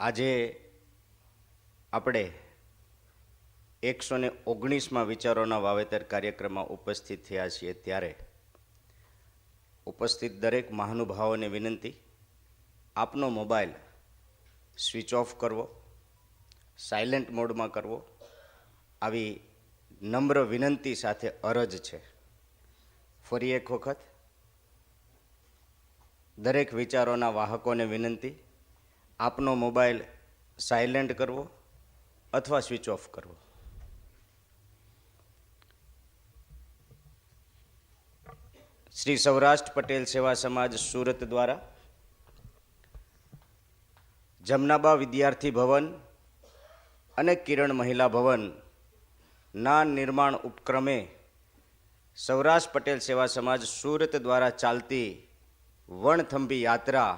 આજે આપણે 119માં વિચારોના વાવેતર કાર્યક્રમમાં ઉપસ્થિત થયા છીએ ત્યારે ઉપસ્થિત દરેક મહાનુભાવોને વિનંતી, આપનો મોબાઈલ સ્વિચ ઓફ કરવો, સાયલેન્ટ મોડમાં કરવો, આવી નમ્ર વિનંતી સાથે અરજ છે. ફરી એક વખત દરેક વિચારોના વાહકોને વિનંતી, આપનો મોબાઈલ સાયલેન્ટ કરવો અથવા સ્વિચ ઓફ કરવો. શ્રી સૌરાષ્ટ્ર પટેલ સેવા સમાજ સુરત દ્વારા જમનાબા વિદ્યાર્થી ભવન અને કિરણ મહિલા ભવનના નિર્માણ ઉપક્રમે સૌરાષ્ટ્ર પટેલ સેવા સમાજ સુરત દ્વારા ચાલતી વણથંભી યાત્રા,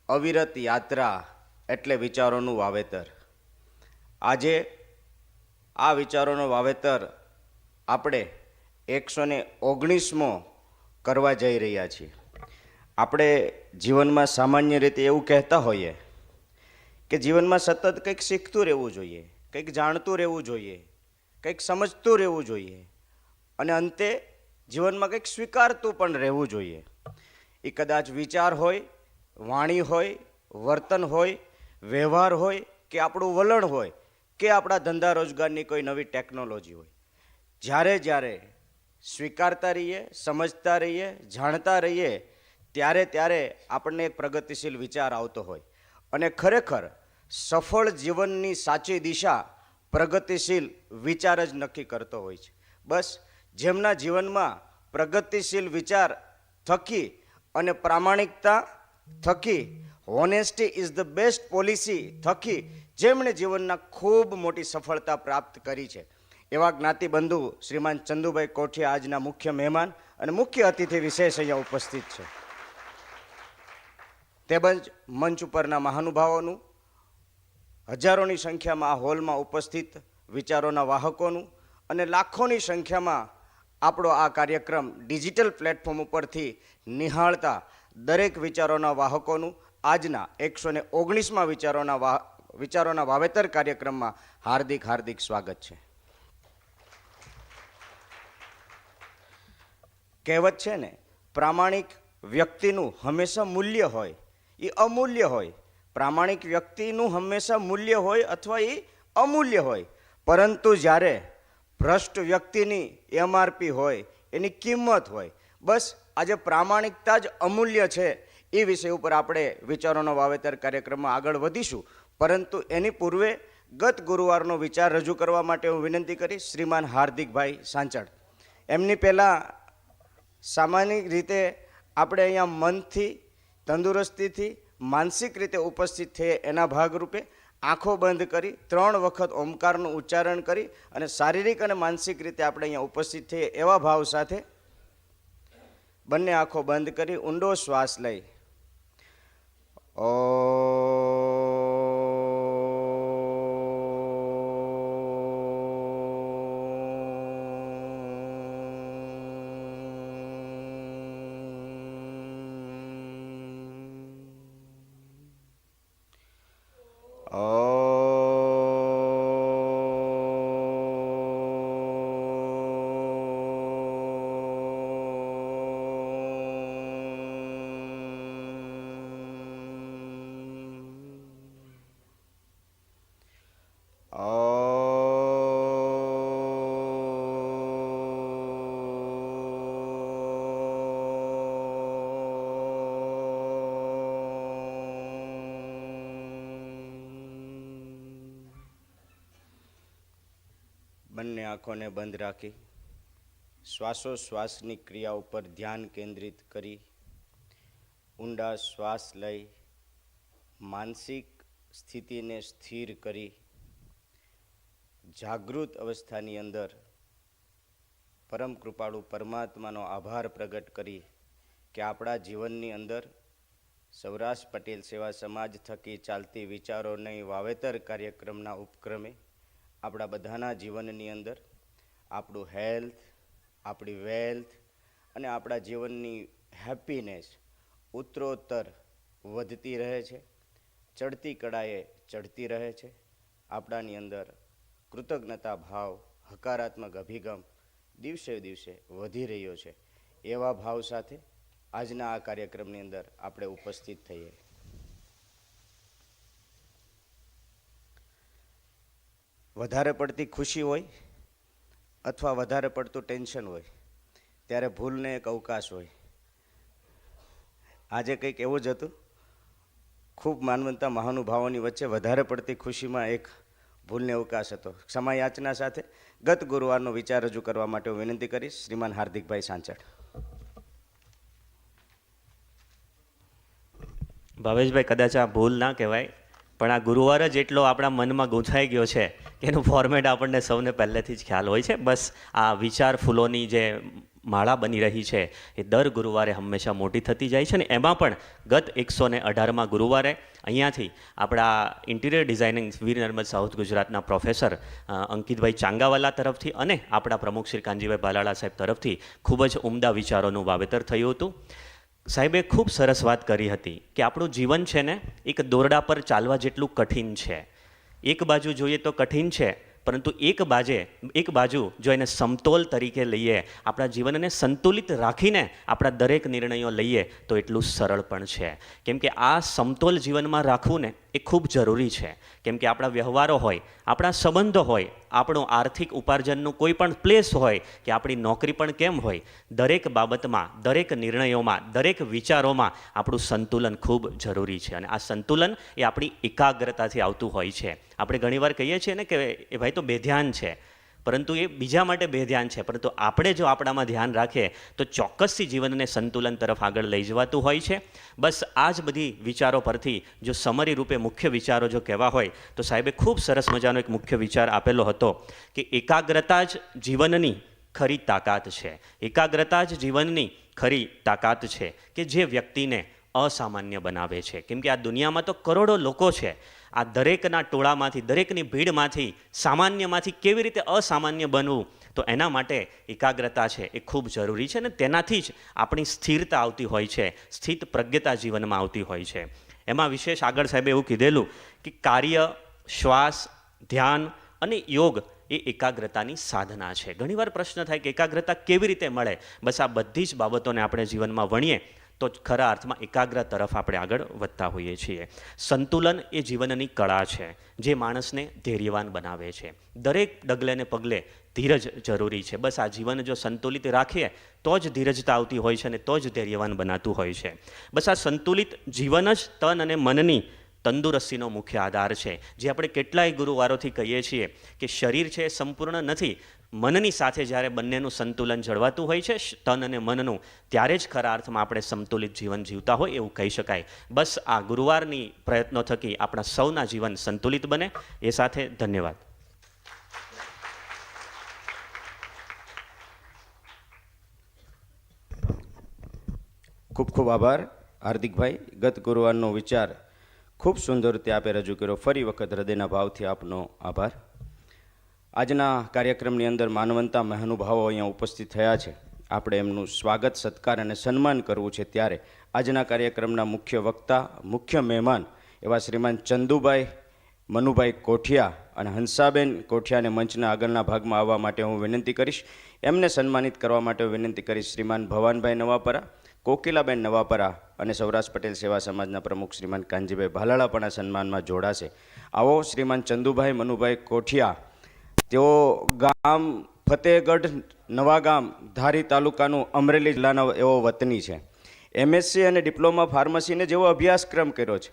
અવિરત યાત્રા એટલે વિચારોનું વાવેતર. આજે આ વિચારોનું વાવેતર આપણે 119મો કરવા જઈ રહ્યા છીએ. આપણે જીવનમાં સામાન્ય રીતે એવું કહેતા હોઈએ કે જીવનમાં સતત કંઈક શીખતું રહેવું જોઈએ, કંઈક જાણતું રહેવું જોઈએ, કંઈક સમજતું રહેવું જોઈએ અને અંતે જીવનમાં કંઈક સ્વીકારતું પણ રહેવું જોઈએ. એ કદાચ વિચાર હોય, વાણી હોય, વર્તન હોય, વ્યવહાર હોય કે આપણું વલણ હોય કે આપણા ધંધા રોજગારની કોઈ નવી ટેકનોલોજી હોય. જ્યારે જ્યારે સ્વીકારતા રહીએ, સમજતા રહીએ, જાણતા રહીએ ત્યારે ત્યારે આપણને એક પ્રગતિશીલ વિચાર આવતો હોય અને ખરેખર સફળ જીવનની સાચી દિશા પ્રગતિશીલ વિચાર જ નક્કી કરતો હોય છે. બસ જેમના જીવનમાં પ્રગતિશીલ વિચાર થકી અને પ્રામાણિકતા થકી, honesty is the best policy થકી જેમણે જીવનના ખૂબ મોટી સફળતા પ્રાપ્ત કરી છે એવા જ્ઞાતિબંધુ શ્રીમાન ચંદુભાઈ કોઠિયા આજના મુખ્ય મહેમાન અને મુખ્ય અતિથિ વિશેષ અહીંયા ઉપસ્થિત છે. તેમજ મંચ ઉપરના મહાનુભાવોનું, હજારોની સંખ્યામાં આ હોલમાં ઉપસ્થિત વિચારોના વાહકોનું અને લાખોની સંખ્યામાં આપણો આ કાર્યક્રમ ડિજિટલ પ્લેટફોર્મ ઉપરથી નિહાળતા દરેક વિચારોના વાહકોનું આજના 119મા વિચારોના વાવેતર કાર્યક્રમમાં હાર્દિક હાર્દિક સ્વાગત છે. કહેવત છે ને, પ્રામાણિક વ્યક્તિનું હંમેશા મૂલ્ય હોય, એ અમૂલ્ય હોય. પ્રામાણિક વ્યક્તિનું હંમેશા મૂલ્ય હોય અથવા એ અમૂલ્ય હોય, પરંતુ જ્યારે ભ્રષ્ટ વ્યક્તિની એમઆરપી હોય, એની કિંમત હોય. બસ આજે પ્રામાણિકતા જ અમૂલ્ય છે એ વિષય ઉપર આપણે વિચારોનો વાવેતર કાર્યક્રમમાં આગળ વધીશું. પરંતુ એની પૂર્વે ગત ગુરુવારનો વિચાર રજૂ કરવા માટે હું વિનંતી કરીશ શ્રીમાન હાર્દિકભાઈ સાંચળ. એમની પહેલાં સામાન્ય રીતે આપણે અહીંયા મનથી, તંદુરસ્તીથી, માનસિક રીતે ઉપસ્થિત થઈએ એના ભાગરૂપે આંખો બંધ કરી 3 વખત ઓમકારનું ઉચ્ચારણ કરી અને શારીરિક અને માનસિક રીતે આપણે અહીંયા ઉપસ્થિત થઈએ એવા ભાવ સાથે બંને આંખો બંધ કરી ઊંડો શ્વાસ લઈ બંને આંખોને બંધ રાખી શ્વાસોશ્વાસની ક્રિયા ઉપર ધ્યાન કેન્દ્રિત કરી ઊંડા શ્વાસ લઈ માનસિક સ્થિતિને સ્થિર કરી જાગૃત અવસ્થાની અંદર પરમ કૃપાળુ પરમાત્માનો આભાર પ્રગટ કરી કે આપણા જીવનની અંદર સૌરાષ્ટ્ર પટેલ સેવા સમાજ થકી ચાલતી વિચારોની વાવેતર કાર્યક્રમના ઉપક્રમે આપણા બધાના જીવનની અંદર આપણું હેલ્થ, આપણી વેલ્થ અને આપણા જીવનની હેપીનેસ ઉત્તરોત્તર વધતી રહે છે. ચડતી કળાએ ચઢતી રહે છે, આપણાની અંદર કૃતજ્ઞતા ભાવ, હકારાત્મક અભિગમ દિવસે દિવસે વધી રહ્યો છે. એવા ભાવ સાથે આજના આ કાર્યક્રમની અંદર આપણે ઉપસ્થિત થઈએ. વધારે પડતી ખુશી હોય અથવા વધારે પડતું ટેન્શન હોય ત્યારે ભૂલને એક અવકાશ હોય. આજે કંઈક એવું જ હતું. ખૂબ માનવંતા મહાનુભાવોની વચ્ચે વધારે પડતી ખુશીમાં એક ભૂલને અવકાશ હતો. ક્ષમા યાચના સાથે ગત ગુરુવારનો વિચાર રજૂ કરવા માટે હું વિનંતી કરીશ શ્રીમાન હાર્દિકભાઈ સાંચળ. ભાવેશભાઈ, કદાચ આ ભૂલ ના કહેવાય, પણ આ ગુરુવાર જ એટલો આપણા મનમાં ગૂંથાઈ ગયો છે કે એનું ફોર્મેટ આપણને સૌને પહેલેથી જ ખ્યાલ હોય છે. બસ આ વિચાર ફૂલોની જે માળા બની રહી છે એ દર ગુરુવારે હંમેશા મોટી થતી જાય છે. ને એમાં પણ ગત 118માં ગુરુવારે અહીંયાથી આપણા interior designing Veer Narmad south ગુજરાતના પ્રોફેસર અંકિતભાઈ ચાંગાવાલા તરફથી અને આપણા પ્રમુખ શ્રી કાનજીભાઈ ભાલાળા સાહેબ તરફથી ખૂબ જ ઉમદા વિચારોનું વાવેતર થયું હતું. સાહેબે ખૂબ સરસ વાત કરી હતી કે આપણું જીવન છે ને એક દોરડા પર ચાલવા જેટલું કઠિન છે. એક બાજુ જોઈએ તો કઠિન છે, પરંતુ એક બાજુ જો એને સમતોલ તરીકે લઈએ, આપણા જીવનને સંતુલિત રાખીને આપણા દરેક નિર્ણયો લઈએ તો એટલું સરળ પણ છે. કેમ કે આ સમતોલ જીવનમાં રાખવું ને એ ખૂબ જરૂરી છે. કેમ કે આપણા વ્યવહારો હોય, આપણા સંબંધો હોય, આપણું આર્થિક ઉપાર્જનનું કોઈ પણ પ્લેસ હોય કે આપણી નોકરી પણ કેમ હોય, દરેક બાબતમાં, દરેક નિર્ણયોમાં, દરેક વિચારોમાં આપણું સંતુલન ખૂબ જરૂરી છે. અને આ સંતુલન એ આપણી એકાગ્રતાથી આવતું હોય છે. આપણે ઘણીવાર કહીએ છીએ ને કે એ ભાઈ તો બેધ્યાન છે, પરંતુ એ બીજા માટે બેધ્યાન છે. પરંતુ આપણે જો આપણામાં ધ્યાન રાખીએ તો ચોક્કસથી જીવનને સંતુલન તરફ આગળ લઈ જવાતું હોય છે. બસ આ જ બધી વિચારો પરથી જો સમરી રૂપે મુખ્ય વિચારો જો કહેવા હોય તો સાહેબે ખૂબ સરસ મજાનો એક મુખ્ય વિચાર આપેલો હતો કે એકાગ્રતા જ જીવનની ખરી તાકાત છે. એકાગ્રતા જ જીવનની ખરી તાકાત છે કે જે વ્યક્તિને અસામાન્ય બનાવે છે. કેમ કે આ દુનિયામાં તો કરોડો લોકો છે. આ દરેકના ટોળામાંથી, દરેકની ભીડમાંથી, સામાન્યમાંથી કેવી રીતે અસામાન્ય બનવું, તો એના માટે એકાગ્રતા છે એ ખૂબ જરૂરી છે. અને તેનાથી જ આપણી સ્થિરતા આવતી હોય છે, સ્થિત પ્રજ્ઞતા જીવનમાં આવતી હોય છે. એમાં વિશેષ આગળ સાહેબે એવું કીધેલું કે કાર્ય, શ્વાસ, ધ્યાન અને યોગ એ એકાગ્રતાની સાધના છે. ઘણીવાર પ્રશ્ન થાય કે એકાગ્રતા કેવી રીતે મળે? બસ આ બધી જ બાબતોને આપણે જીવનમાં વણીએ તો જ ખરા અર્થમાં એકાગ્ર તરફ આપણે આગળ વધતા હોઈએ છીએ. સંતુલન એ જીવનની કળા છે જે માણસને ધૈર્યવાન બનાવે છે. દરેક ડગલે ને પગલે ધીરજ જરૂરી છે. બસ આ જીવન જો સંતુલિત રાખીએ તો જ ધીરજતા આવતી હોય છે અને તો જ ધૈર્યવાન બનાતું હોય છે. બસ આ સંતુલિત જીવન જ તન અને મનની તંદુરસ્તીનો મુખ્ય આધાર છે. જે આપણે કેટલાય ગુરુવારોથી કહીએ છીએ કે શરીર છે એ સંપૂર્ણ નથી. મનની સાથે જ્યારે બંનેનું સંતુલન જળવાતું હોય છે, તન અને મનનું, ત્યારે જ ખરા અર્થમાં આપણે સંતુલિત જીવન જીવતા હોય એવું કહી શકાય. બસ આ ગુરુવારની પ્રયત્નો થકી આપણા સૌના જીવન સંતુલિત બને એ સાથે ધન્યવાદ. ખૂબ ખૂબ આભાર હાર્દિકભાઈ. ગત ગુરુવારનો વિચાર ખૂબ સુંદર રીતે આપે રજૂ કર્યો. ફરી વખત હૃદયના ભાવથી આપનો આભાર. આજના કાર્યક્રમની અંદર માનવંતા મહાનુભાવો અહીંયા ઉપસ્થિત થયા છે. આપણે એમનું સ્વાગત, સત્કાર અને સન્માન કરવું છે. ત્યારે આજના કાર્યક્રમના મુખ્ય વક્તા, મુખ્ય મહેમાન એવા શ્રીમાન ચંદુભાઈ મનુભાઈ કોઠિયા અને હંસાબેન કોઠિયાને મંચના આગળના ભાગમાં આવવા માટે હું વિનંતી કરીશ. એમને સન્માનિત કરવા માટે હું વિનંતી કરીશ શ્રીમાન ભવાનભાઈ નવાપરા, કોકિલાબેન નવાપરા અને સૌરાષ્ટ્ર પટેલ સેવા સમાજના પ્રમુખ શ્રીમાન કાનજીભાઈ ભાલાળા પણ આ સન્માનમાં જોડાશે. આવો શ્રીમાન ચંદુભાઈ મનુભાઈ કોઠિયા, તેઓ ગામ ફતેહગઢ નવાગામ ધારી તાલુકાનું અમરેલી જિલ્લાનો એવો વતની છે. એમએસસી અને ડિપ્લોમા ફાર્મસીને જેવો અભ્યાસક્રમ કર્યો છે.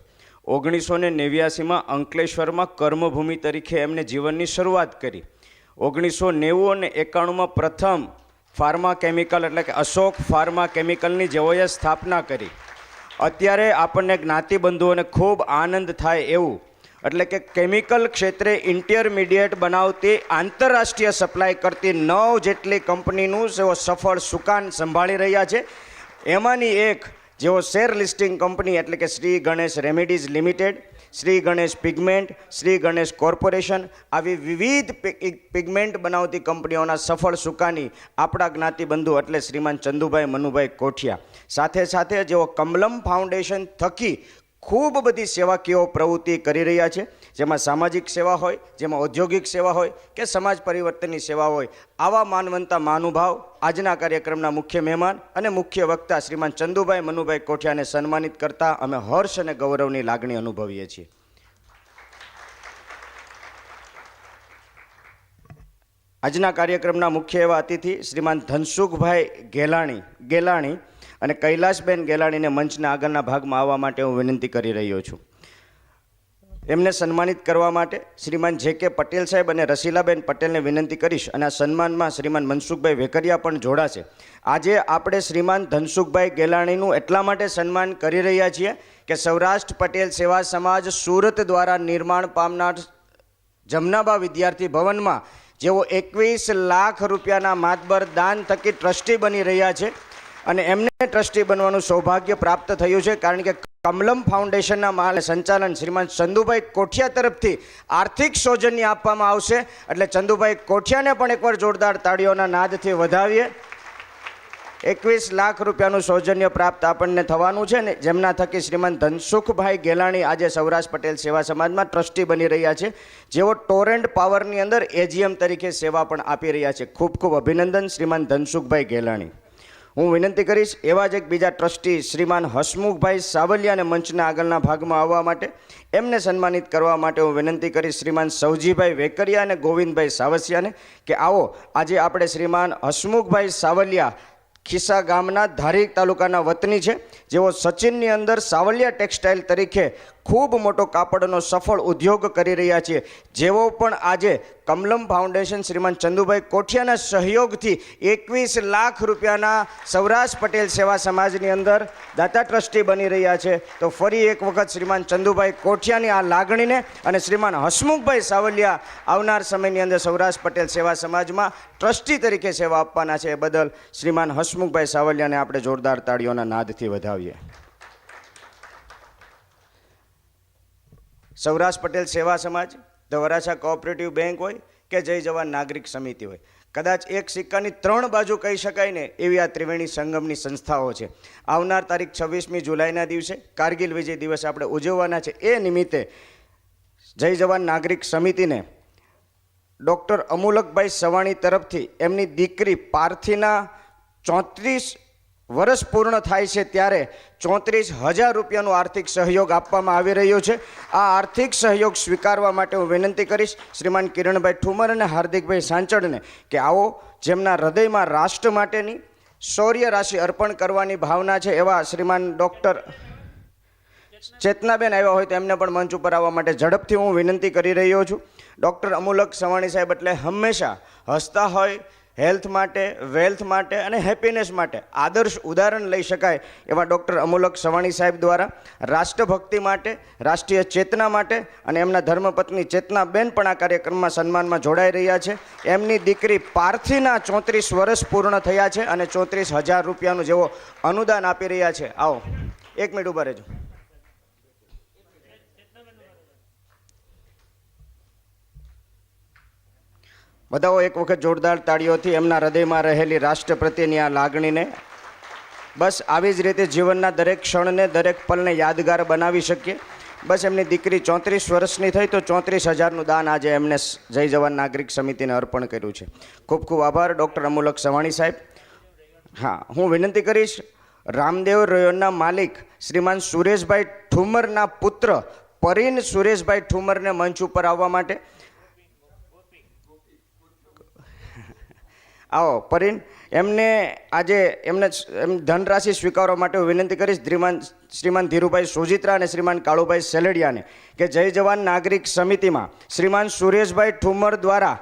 1989માં અંકલેશ્વરમાં કર્મભૂમિ તરીકે એમને જીવનની શરૂઆત કરી. 1990 અને 91માં પ્રથમ ફાર્મા કેમિકલ એટલે કે અશોક ફાર્મા કેમિકલની જેઓએ સ્થાપના કરી. અત્યારે આપણને જ્ઞાતિબંધુઓને ખૂબ આનંદ થાય એવું, એટલે કે કેમિકલ ક્ષેત્રે ઇન્ટરમીડિયેટ બનાવતી, આંતરરાષ્ટ્રીય સપ્લાય કરતી 9 જેટલી કંપનીનું જેઓ સફળ સુકાન સંભાળી રહ્યા છે. એમાંની એક જેઓ શેર લિસ્ટિંગ કંપની એટલે કે Shri Ganesh remedies limited, Shri Ganesh pigment, Shri Ganesh corporation, આવી વિવિધ પિગમેન્ટ બનાવતી કંપનીઓના સફળ સુકાની આપણા જ્ઞાતિબંધુ એટલે શ્રીમાન ચંદુભાઈ મનુભાઈ કોઠિયા. સાથે સાથે જેઓ કમલમ ફાઉન્ડેશન થકી ખૂબ બધી સેવાકીય પ્રવૃત્તિ કરી રહ્યા છે, જેમાં સામાજિક સેવા હોય, જેમાં ઔદ્યોગિક સેવા હોય કે સમાજ પરિવર્તનની સેવા હોય. આવા માનવંતા મહાનુભાવ આજના કાર્યક્રમના મુખ્ય મહેમાન અને મુખ્ય વક્તા શ્રીમાન ચંદુભાઈ મનુભાઈ કોઠિયાને સન્માનિત કરતા અમે હર્ષ અને ગૌરવની લાગણી અનુભવીએ છીએ. આજના કાર્યક્રમના મુખ્ય એવા અતિથિ શ્રીમાન ધનસુખભાઈ ગેલાણી અને કૈલાસબેન ગેલાણીને મંચના આગળના ભાગમાં આવવા માટે હું વિનંતી કરી રહ્યો છું. એમને સન્માનિત કરવા માટે શ્રીમાન જે કે પટેલ સાહેબ અને રસીલાબેન પટેલને વિનંતી કરીશ અને આ સન્માનમાં શ્રીમાન મનસુખભાઈ વેકરિયા પણ જોડાશે. આજે આપણે શ્રીમાન ધનસુખભાઈ ગેલાણીનું એટલા માટે સન્માન કરી રહ્યા છીએ કે સૌરાષ્ટ્ર પટેલ સેવા સમાજ સુરત દ્વારા નિર્માણ પામનાર જમનાબા વિદ્યાર્થી ભવનમાં જેઓ 21 લાખ રૂપિયાના માતબર દાન થકી ટ્રસ્ટી બની રહ્યા છે અને એમને ટ્રસ્ટી બનવાનું સૌભાગ્ય પ્રાપ્ત થયું છે, કારણ કે કમલમ ફાઉન્ડેશનના મહાલ સંચાલન શ્રીમાન ચંદુભાઈ કોઠિયા તરફથી આર્થિક સૌજન્ય આપવામાં આવશે. એટલે ચંદુભાઈ કોઠિયાને પણ એકવાર જોરદાર તાળીઓના નાદથી વધાવીએ. 21 લાખ રૂપિયાનું સૌજન્ય પ્રાપ્ત આપણને થવાનું છે ને, જેમના થકી શ્રીમાન ધનસુખભાઈ ગેલાણી આજે સૌરાષ્ટ્ર પટેલ સેવા સમાજમાં ટ્રસ્ટી બની રહ્યા છે, જેઓ ટોરેન્ટ પાવરની અંદર એજીએમ તરીકે સેવા પણ આપી રહ્યા છે. ખૂબ ખૂબ અભિનંદન શ્રીમાન ધનસુખભાઈ ગેલાણી. હું વિનંતી કરીશ એવા જ એક બીજા ટ્રસ્ટી શ્રીમાન હસમુખભાઈ સાવલિયાને મંચના આગળના ભાગમાં આવવા માટે, એમને સન્માનિત કરવા માટે હું વિનંતી કરીશ શ્રીમાન સૌજીભાઈ વેકરિયા અને ગોવિંદભાઈ સાવસિયાને કે આવો આજે આપણે શ્રીમાન હસમુખભાઈ સાવલિયા ખિસ્સા ગામના ધારી તાલુકાના વતની છે, જેઓ સચિનની અંદર સાવલિયા ટેક્સટાઇલ તરીકે ખૂબ મોટો કાપડનો સફળ ઉદ્યોગ કરી રહ્યા છે, જેઓ પણ આજે કમલમ ફાઉન્ડેશન શ્રીમાન ચંદુભાઈ કોઠિયાના સહયોગથી 21 લાખ રૂપિયાના સૌરાષ્ટ્ર પટેલ સેવા સમાજની અંદર દાતા ટ્રસ્ટી બની રહ્યા છે. તો ફરી એક વખત શ્રીમાન ચંદુભાઈ કોઠિયાની આ લાગણીને અને શ્રીમાન હસમુખભાઈ સાવલિયા આવનાર સમયની અંદર સૌરાષ્ટ્ર પટેલ સેવા સમાજમાં ટ્રસ્ટી તરીકે સેવા આપવાના છે, એ બદલ શ્રીમાન હસમુખભાઈ સાવલિયાને આપણે જોરદાર તાળીઓના નાદથી વધાવીએ. સૌરાષ્ટ્ર પટેલ સેવા સમાજ, ધ વરાછા કોઓપરેટિવ બેંક હોય કે જય જવાન નાગરિક સમિતિ હોય, કદાચ એક સિક્કાની 3 બાજુ કહી શકાય ને એવી આ ત્રિવેણી સંગમની સંસ્થાઓ છે. આવનાર તારીખ 26મી જુલાઈના દિવસે કારગિલ વિજય દિવસ આપણે ઉજવવાના છે. એ નિમિત્તે જય જવાન નાગરિક સમિતિને ડૉક્ટર અમુલકભાઈ સવાણી તરફથી એમની દીકરી પાર્થીના 34 વર્ષ પૂર્ણ થાય છે ત્યારે 34,000 રૂપિયાનો આર્થિક સહયોગ આપવામાં આવી રહ્યો છે. આ આર્થિક સહયોગ સ્વીકારવા માટે હું વિનંતી કરીશ શ્રીમાન કિરણભાઈ ઠુમર અને હાર્દિકભાઈ સાંચળને કે આવો, જેમના હૃદયમાં રાષ્ટ્ર માટેની શૌર્ય રાશિ અર્પણ કરવાની ભાવના છે એવા શ્રીમાન ડૉક્ટર ચેતનાબેન આવ્યા હોય તો એમને પણ મંચ ઉપર આવવા માટે ઝડપથી હું વિનંતી કરી રહ્યો છું. ડૉક્ટર અમુલક સવાણી સાહેબ એટલે હંમેશા હસતા હોય, હેલ્થ માટે, વેલ્થ માટે અને હેપીનેસ માટે આદર્શ ઉદાહરણ લઈ શકાય એવા ડૉક્ટર અમુલક સવાણી સાહેબ દ્વારા રાષ્ટ્રભક્તિ માટે, રાષ્ટ્રીય ચેતના માટે અને એમના ધર્મપત્ની ચેતનાબેન પણ આ કાર્યક્રમમાં સન્માનમાં જોડાઈ રહ્યા છે. એમની દીકરી પાર્થીના 34 વર્ષ પૂર્ણ થયા છે અને 34,000 રૂપિયાનું જેવો અનુદાન આપી રહ્યા છે. આવો 1 મિનિટ ઊભા રહેજો. બધાઓ એક વખત જોરદાર તાળીઓથી એમના હૃદયમાં રહેલી રાષ્ટ્ર પ્રત્યેની આ લાગણીને, બસ આવી જ રીતે જીવનના દરેક ક્ષણને, દરેક પલને યાદગાર બનાવી શકીએ. બસ એમની દીકરી 34 વર્ષની થઈ તો 34,000નું દાન આજે એમને જય જવાન નાગરિક સમિતિને અર્પણ કર્યું છે. ખૂબ ખૂબ આભાર ડૉક્ટર અમુલક સવાણી સાહેબ. હા, હું વિનંતી કરીશ રામદેવ રોયનના માલિક શ્રીમાન સુરેશભાઈ ઠુમરના પુત્ર પરીન સુરેશભાઈ ઠુમરને મંચ ઉપર આવવા માટે. આવો પરીન, એમને આજે એમને ધનરાશિ સ્વીકારવા માટે હું વિનંતી કરીશ શ્રીમાન ધીરુભાઈ સોજિત્રા અને શ્રીમાન કાળુભાઈ સેલડિયાને કે જય જવાન નાગરિક સમિતિમાં શ્રીમાન સુરેશભાઈ ઠુમર દ્વારા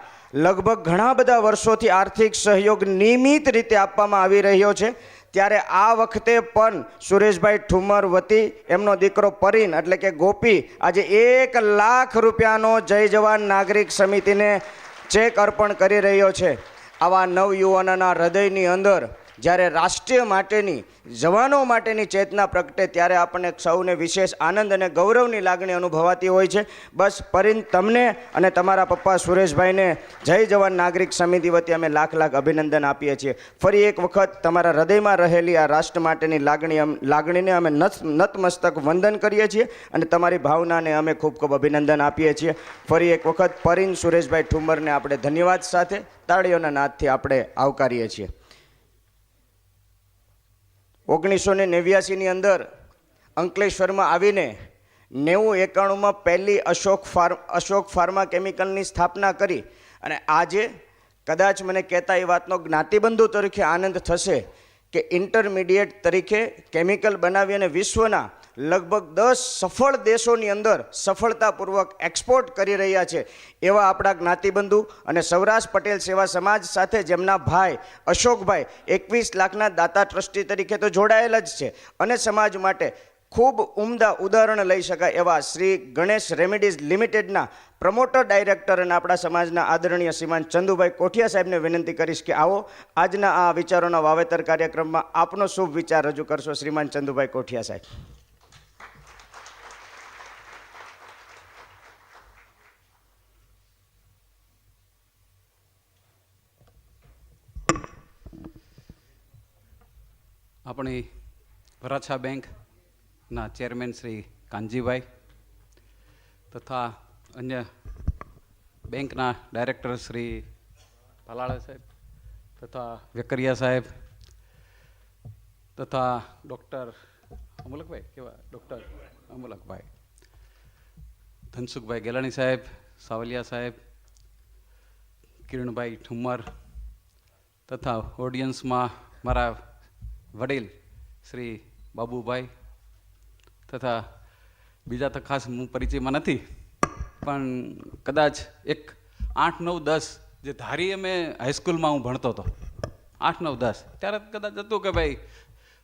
લગભગ ઘણા બધા વર્ષોથી આર્થિક સહયોગ નિયમિત રીતે આપવામાં આવી રહ્યો છે. ત્યારે આ વખતે પણ સુરેશભાઈ ઠુમર વતી એમનો દીકરો પરીન એટલે કે ગોપી આજે 1 લાખ રૂપિયાનો જય જવાન નાગરિક સમિતિને ચેક અર્પણ કરી રહ્યો છે. આવા નવયુવાનોના હૃદયની અંદર જ્યારે રાષ્ટ્રીય માટેની જવાનો માટેની ચેતના પ્રગટે ત્યારે આપણને સૌને વિશેષ આનંદ અને ગૌરવની લાગણી અનુભવાતી હોય છે. બસ પરિન તમને અને તમારા પપ્પા સુરેશભાઈને જય જવાન નાગરિક સમિતિ વતી અમે લાખ લાખ અભિનંદન આપીએ છીએ. ફરી એક વખત તમારા હૃદયમાં રહેલી આ રાષ્ટ્ર માટેની લાગણીને અમે નતમસ્તક વંદન કરીએ છીએ અને તમારી ભાવનાને અમે ખૂબ ખૂબ અભિનંદન આપીએ છીએ. ફરી એક વખત પરિન સુરેશભાઈ ઠુમરને આપણે ધન્યવાદ સાથે તાળીઓના નાદથી આપણે આવકારીએ છીએ. 1989ની અંદર અંકલેશ્વરમાં આવીને 90-91માં પહેલી અશોક ફાર્મા કેમિકલની સ્થાપના કરી અને આજે કદાચ મને કહેતા એ વાતનો જ્ઞાતિબંધુ તરીકે આનંદ થશે કે ઇન્ટરમીડિયેટ તરીકે કેમિકલ બનાવી અને વિશ્વના લગભગ 10 સફળ દેશોની અંદર સફળતાપૂર્વક એક્સપોર્ટ કરી રહ્યા છે એવા આપણા જ્ઞાતિબંધુ અને સૌરાષ્ટ્ર પટેલ સેવા સમાજ સાથે જેમના ભાઈ અશોકભાઈ 21 લાખના દાતા ટ્રસ્ટી તરીકે તો જોડાયેલા જ છે અને સમાજ માટે ખૂબ ઉમદા ઉદાહરણ લઈ શકાય એવા શ્રી ગણેશ રેમેડીઝ લિમિટેડના પ્રમોટર ડાયરેક્ટર અને આપણા સમાજના આદરણીય શ્રીમાન ચંદુભાઈ કોઠિયા સાહેબને વિનંતી કરીશ કે આવો આજના આ વિચારોના વાવેતર કાર્યક્રમમાં આપનો શુભ વિચાર રજૂ કરશો. શ્રીમાન ચંદુભાઈ કોઠિયા સાહેબ. આપણી વરાછા બેંકના ચેરમેન શ્રી કાનજીભાઈ તથા અન્ય બેંકના ડાયરેક્ટર શ્રી ભલાળા સાહેબ તથા વેકરિયા સાહેબ તથા ડૉક્ટર અમુલકભાઈ ધનસુખભાઈ ગેલાણી સાહેબ, સાવલિયા સાહેબ, કિરણભાઈ ઠુમ્મર તથા ઓડિયન્સમાં મારા વડીલ શ્રી બાબુભાઈ તથા બીજા તો ખાસ હું પરિચયમાં નથી, પણ કદાચ એક 8, 9, 10 જે ધારી અમે હાઈસ્કૂલમાં હું ભણતો હતો 8, 9, 10 ત્યારે કદાચ હતું કે ભાઈ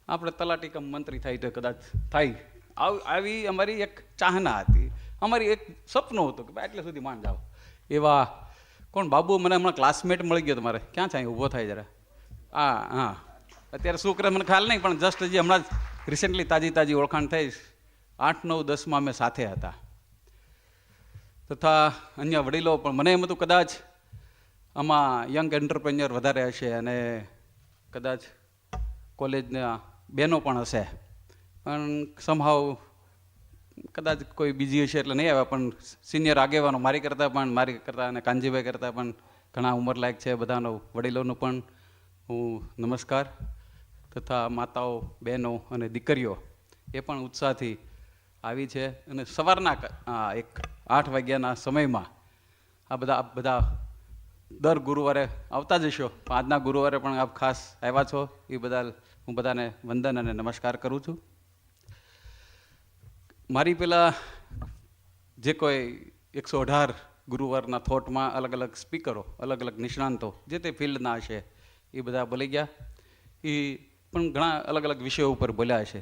આપણે તલાટી કમ મંત્રી થાય તો કદાચ થાય, આવી અમારી એક ચાહના હતી, અમારી એક સપનું હતું કે ભાઈ એટલે સુધી માંડ જાઓ. એવા કોણ બાબુ મને હમણાં ક્લાસમેટ મળી ગયો તમારે ક્યાં થાય ઊભો થાય જરા. હા અત્યારે શું કરે મને ખ્યાલ નહીં, પણ જસ્ટ હજી હમણાં જ રિસેન્ટલી તાજી ઓળખાણ થઈ. 8, 9, 10માં અમે સાથે હતા તથા અન્ય વડીલો પણ મને એમ હતું કદાચ આમાં યંગ એન્ટરપ્રેન્યોર વધારે હશે અને કદાચ કોલેજના બહેનો પણ હશે, પણ સમહાવ કદાચ કોઈ બીજી હશે એટલે નહીં આવ્યા, પણ સિનિયર આગેવાનો મારી કરતાં અને કાનજીભાઈ કરતાં પણ ઘણા ઉંમરલાયક છે બધાનો વડીલોનો પણ હું નમસ્કાર તથા માતાઓ, બહેનો અને દીકરીઓ એ પણ ઉત્સાહથી આવી છે અને સવારના એક 8 વાગ્યાના સમયમાં આ બધા દર ગુરુવારે આવતા જશો, પણ આજના ગુરુવારે પણ આપ ખાસ આવ્યા છો એ બદલ હું બધાને વંદન અને નમસ્કાર કરું છું. મારી પહેલાં જે કોઈ 118 ગુરુવારના થોટમાં અલગ અલગ સ્પીકરો, અલગ અલગ નિષ્ણાંતો જે તે ફિલ્ડના હશે એ બધા બોલી ગયા, એ પણ ઘણા અલગ અલગ વિષયો ઉપર બોલ્યા હશે.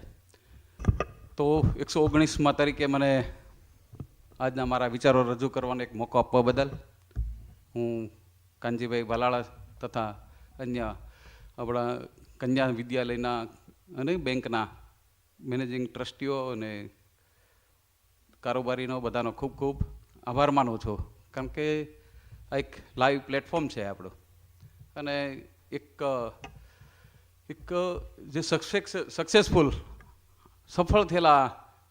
તો 119માં તરીકે મને આજના મારા વિચારો રજૂ કરવાનો એક મોકો આપવા બદલ હું કાનજીભાઈ ભલાળા તથા અન્ય આપણા કન્યા વિદ્યાલયના અને બેંકના મેનેજિંગ ટ્રસ્ટીઓ અને કારોબારીનો બધાનો ખૂબ ખૂબ આભાર માનું છું, કારણ કે આ એક લાઈવ પ્લેટફોર્મ છે આપણું અને એક જે સક્સેસફુલ સફળ થયેલા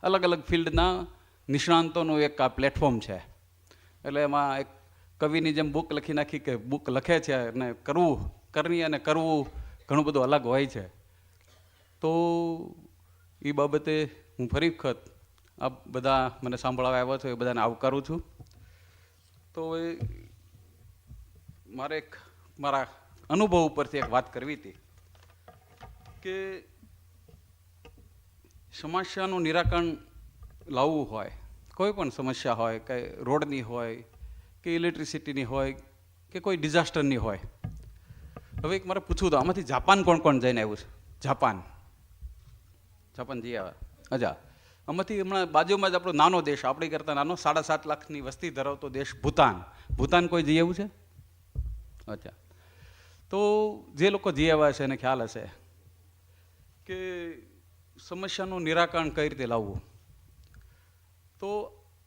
અલગ અલગ ફિલ્ડના નિષ્ણાંતોનું એક આ પ્લેટફોર્મ છે. એટલે એમાં એક કવિની જેમ બુક લખી નાખી કે બુક લખે છે અને કરવું ઘણું બધું અલગ હોય છે. તો એ બાબતે હું ફરી વખત આ બધા મને સાંભળવા આવ્યા છો એ બધાને આવકારું છું. તો મારા અનુભવ ઉપરથી એક વાત કરવી હતી કે સમસ્યાનું નિરાકરણ લાવવું હોય, કોઈ પણ સમસ્યા હોય, કે રોડની હોય કે ઇલેક્ટ્રિસિટીની હોય કે કોઈ ડિઝાસ્ટરની હોય. હવે એક મારે પૂછવું તો આમાંથી જાપાન કોણ જઈને આવ્યું છે? જાપાન જઈ આવ્યા. અચ્છા, આમાંથી હમણાં બાજુમાં જ આપણો નાનો દેશ, આપણી કરતાં નાનો 7.5 લાખની વસ્તી ધરાવતો દેશ ભૂતાન કોઈ જઈ આવ્યું છે? અચ્છા, તો જે લોકો જી આવ્યા છે એને ખ્યાલ હશે કે સમસ્યાનું નિરાકરણ કઈ રીતે લાવવું. તો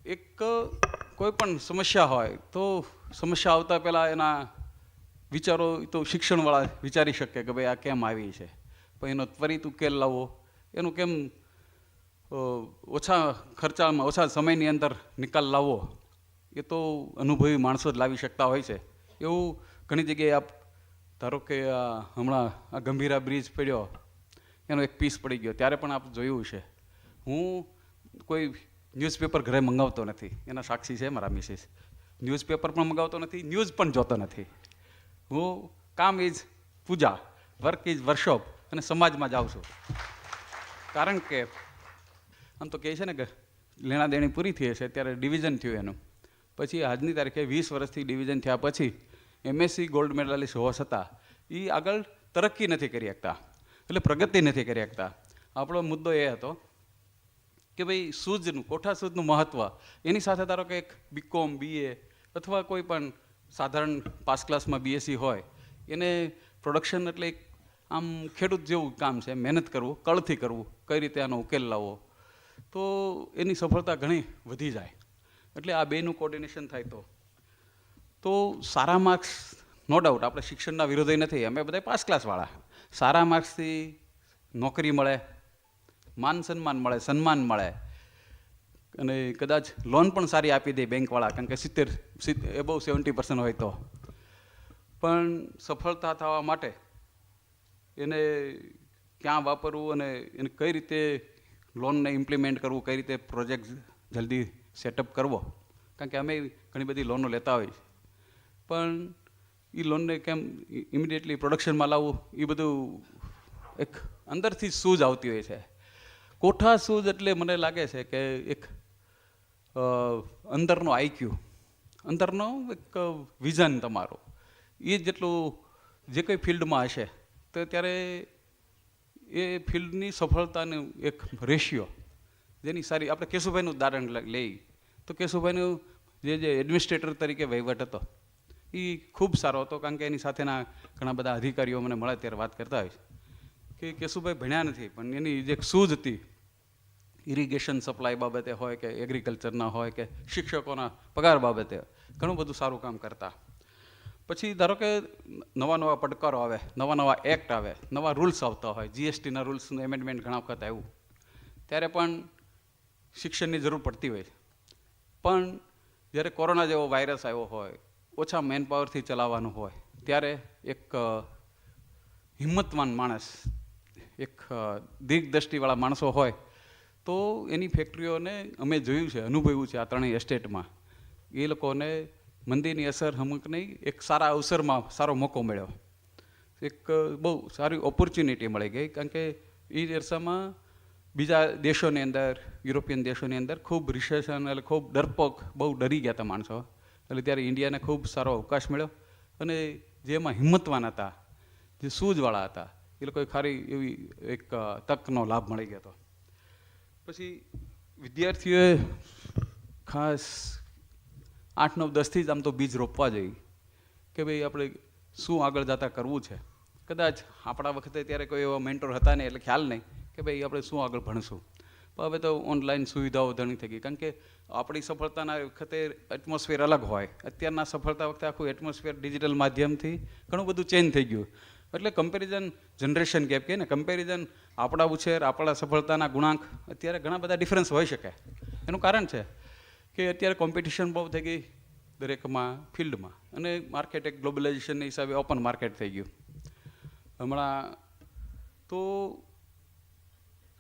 એક કોઈ પણ સમસ્યા હોય તો સમસ્યા આવતા પહેલાં એના વિચારો તો શિક્ષણવાળા વિચારી શકે કે ભાઈ આ કેમ આવી છે, પણ એનો ત્વરિત ઉકેલ લાવવો, એનું કેમ ઓછા ખર્ચામાં ઓછા સમયની અંદર નિકાલ લાવવો, એ તો અનુભવી માણસો જ લાવી શકતા હોય છે. એવું ઘણી જગ્યાએ આપ ધારો કે હમણાં આ ગંભીરા બ્રિજ પડ્યો એનો એક પીસ પડી ગયો, ત્યારે પણ આપ જોયું છે. હું કોઈ ન્યૂઝપેપર ઘરે મંગાવતો નથી, એના સાક્ષી છે મારા મિસિસ. ન્યૂઝપેપર પણ મંગાવતો નથી, ન્યૂઝ પણ જોતો નથી. હું કામ ઇઝ પૂજા, વર્ક ઇઝ વર્કશોપ, અને સમાજમાં જાઉં છું. કારણ કે આમ તો કહે છે ને કે લેણા દેણી પૂરી થઈ હશે ત્યારે ડિવિઝન થયું એનું. પછી આજની તારીખે 20 વર્ષથી ડિવિઝન થયા પછી MSc ગોલ્ડ મેડલિસ્ટ હોવા છતાં એ આગળ તરક્કી નથી કરી શકતા, એટલે પ્રગતિ નથી કરી શકતા. આપણો મુદ્દો એ હતો કે ભાઈ સૂઝનું, કોઠા સૂઝનું મહત્ત્વ, એની સાથે ધારો કે એક BCom BA અથવા કોઈ પણ સાધારણ પાસ ક્લાસમાં BSc હોય, એને પ્રોડક્શન એટલે એક આમ ખેડૂત જેવું કામ છે, મહેનત કરવું, કળથી કરવું, કઈ રીતે આનો ઉકેલ લાવવો, તો એની સફળતા ઘણી વધી જાય. એટલે આ બેનું કોર્ડિનેશન થાય તો સારા માર્ક્સ, નો ડાઉટ આપણે શિક્ષણના વિરોધી નથી, અમે બધા પાસ ક્લાસવાળા. સારા માર્ક્સથી નોકરી મળે, માન સન્માન મળે, સન્માન મળે, અને કદાચ લોન પણ સારી આપી દે બેંકવાળા, કારણ કે 70 એબવ 70% હોય તો. પણ સફળતા થવા માટે એને ક્યાં વાપરવું અને એને કઈ રીતે લોનને ઇમ્પ્લિમેન્ટ કરવું, કઈ રીતે પ્રોજેક્ટ જલ્દી સેટઅપ કરવો, કારણ કે અમે ઘણી બધી લોનો લેતા હોઈએ, પણ એ લોનને કેમ ઇમિડિયેટલી પ્રોડક્શનમાં લાવવું, એ બધું એક અંદરથી સૂઝ આવતી હોય છે. કોઠા સૂઝ એટલે મને લાગે છે કે એક અંદરનો IQ, અંદરનો એક વિઝન તમારો, એ જેટલું જે કંઈ ફિલ્ડમાં હશે તો ત્યારે એ ફિલ્ડની સફળતાનું એક રેશિયો, જેની સારી, આપણે કેશુભાઈનું ઉદાહરણ લઈએ તો કેશુભાઈનું જે એડમિનિસ્ટ્રેટર તરીકે વહીવટ હતો એ ખૂબ સારો હતો, કારણ કે એની સાથેના ઘણા બધા અધિકારીઓ મને મળે ત્યારે વાત કરતા હોય કે કેશુભાઈ ભણ્યા નથી, પણ એની જે સૂઝ હતી ઇરિગેશન સપ્લાય બાબતે હોય કે એગ્રીકલ્ચરના હોય કે શિક્ષકોના પગાર બાબતે ઘણું બધું સારું કામ કરતા. પછી ધારો કે નવા નવા પડકારો આવે, નવા નવા એક્ટ આવે, નવા રૂલ્સ આવતા હોય, GSTના રૂલ્સનું એમેન્ડમેન્ટ ઘણા વખત આવ્યું, ત્યારે પણ શિક્ષણની જરૂર પડતી હોય. પણ જ્યારે કોરોના જેવો વાયરસ આવ્યો હોય, ઓછા મેન પાવરથી ચલાવવાનું હોય, ત્યારે એક હિંમતવાન માણસ, એક દીર્ઘદ્રષ્ટિવાળા માણસો હોય તો એની ફેક્ટરીઓને અમે જોયું છે, અનુભવ્યું છે આ ત્રણેય એસ્ટેટમાં, એ લોકોને મંદીની અસર અમુક નહીં, એક સારા અવસરમાં સારો મોકો મળ્યો, એક બહુ સારી ઓપોર્ચ્યુનિટી મળી ગઈ. કારણ કે એ અરસામાં બીજા દેશોની અંદર, યુરોપિયન દેશોની અંદર ખૂબ રિસેશન, એટલે ખૂબ ડરપોક, બહુ ડરી ગયા હતા માણસો, એટલે ત્યારે ઇન્ડિયાને ખૂબ સારો અવકાશ મળ્યો, અને જેમાં હિંમતવાન હતા, જે સૂઝવાળા હતા, એ લોકોએ ખારી એવી એક તકનો લાભ મળી ગયો હતો. પછી વિદ્યાર્થીઓએ ખાસ 8, 9, 10થી જ આમ તો બીજ રોપવા જોઈએ કે ભાઈ આપણે શું આગળ જતા કરવું છે. કદાચ આપણા વખતે ત્યારે કોઈ એવા મેન્ટોર હતા નહીં, એટલે ખ્યાલ નહીં કે ભાઈ આપણે શું આગળ ભણશું. પણ હવે તો ઓનલાઈન સુવિધાઓ ઘણી થઈ ગઈ, કારણ કે આપણી સફળતાના વખતે એટમોસ્ફિયર અલગ હોય, અત્યારના સફળતા વખતે આખું એટમોસ્ફિયર ડિજિટલ માધ્યમથી ઘણું બધું ચેન્જ થઈ ગયું. એટલે કમ્પેરિઝન, જનરેશન ગેપ કહે ને, કમ્પેરિઝન, આપણા ઉછેર, આપણા સફળતાના ગુણાંક અત્યારે ઘણા બધા ડિફરન્સ હોઈ શકે. એનું કારણ છે કે અત્યારે કોમ્પિટિશન બહુ થઈ ગઈ દરેકમાં ફિલ્ડમાં, અને માર્કેટ એક ગ્લોબલાઇઝેશનની હિસાબે ઓપન માર્કેટ થઈ ગયું હમણાં. તો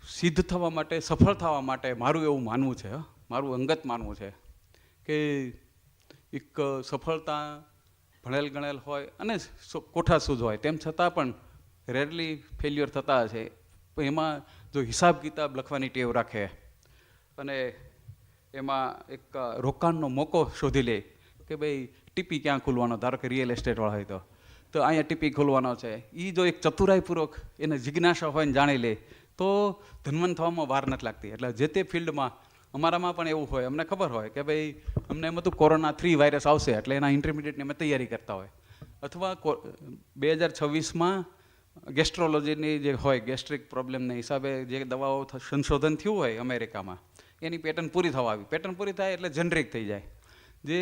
સિદ્ધ થવા માટે, સફળ થવા માટે મારું એવું માનવું છે, મારું અંગત માનવું છે કે એક સફળતા ભણેલ ગણેલ હોય અને કોઠા સૂઝ હોય, તેમ છતાં પણ રેરલી ફેલ્યોર થતા હશે, પણ એમાં જો હિસાબ કિતાબ લખવાની ટેવ રાખે અને એમાં એક રોકાણનો મોકો શોધી લે કે ભાઈ ટીપી ક્યાં ખોલવાનો, ધારો કે રિયલ એસ્ટેટવાળા હોય તો અહીંયા ટીપી ખોલવાનો છે, એ જો એક ચતુરાઈપૂર્વક એને જિજ્ઞાસા હોય ને જાણી લે તો ધનવંત થવામાં વાર નથી લાગતી. એટલે જે તે ફિલ્ડમાં અમારામાં પણ એવું હોય, અમને ખબર હોય કે ભાઈ અમને એમ હતું કોરોના 3 વાયરસ આવશે, એટલે એના ઇન્ટરમીડિયેટની અમે તૈયારી કરતા હોય, અથવા 2026માં ગેસ્ટ્રોલોજીની જે હોય ગેસ્ટ્રિક પ્રોબ્લેમના હિસાબે જે દવાઓ સંશોધન થયું હોય અમેરિકામાં એની પેટર્ન પૂરી થવા આવી. પેટર્ન પૂરી થાય એટલે જનરિક થઈ જાય. જે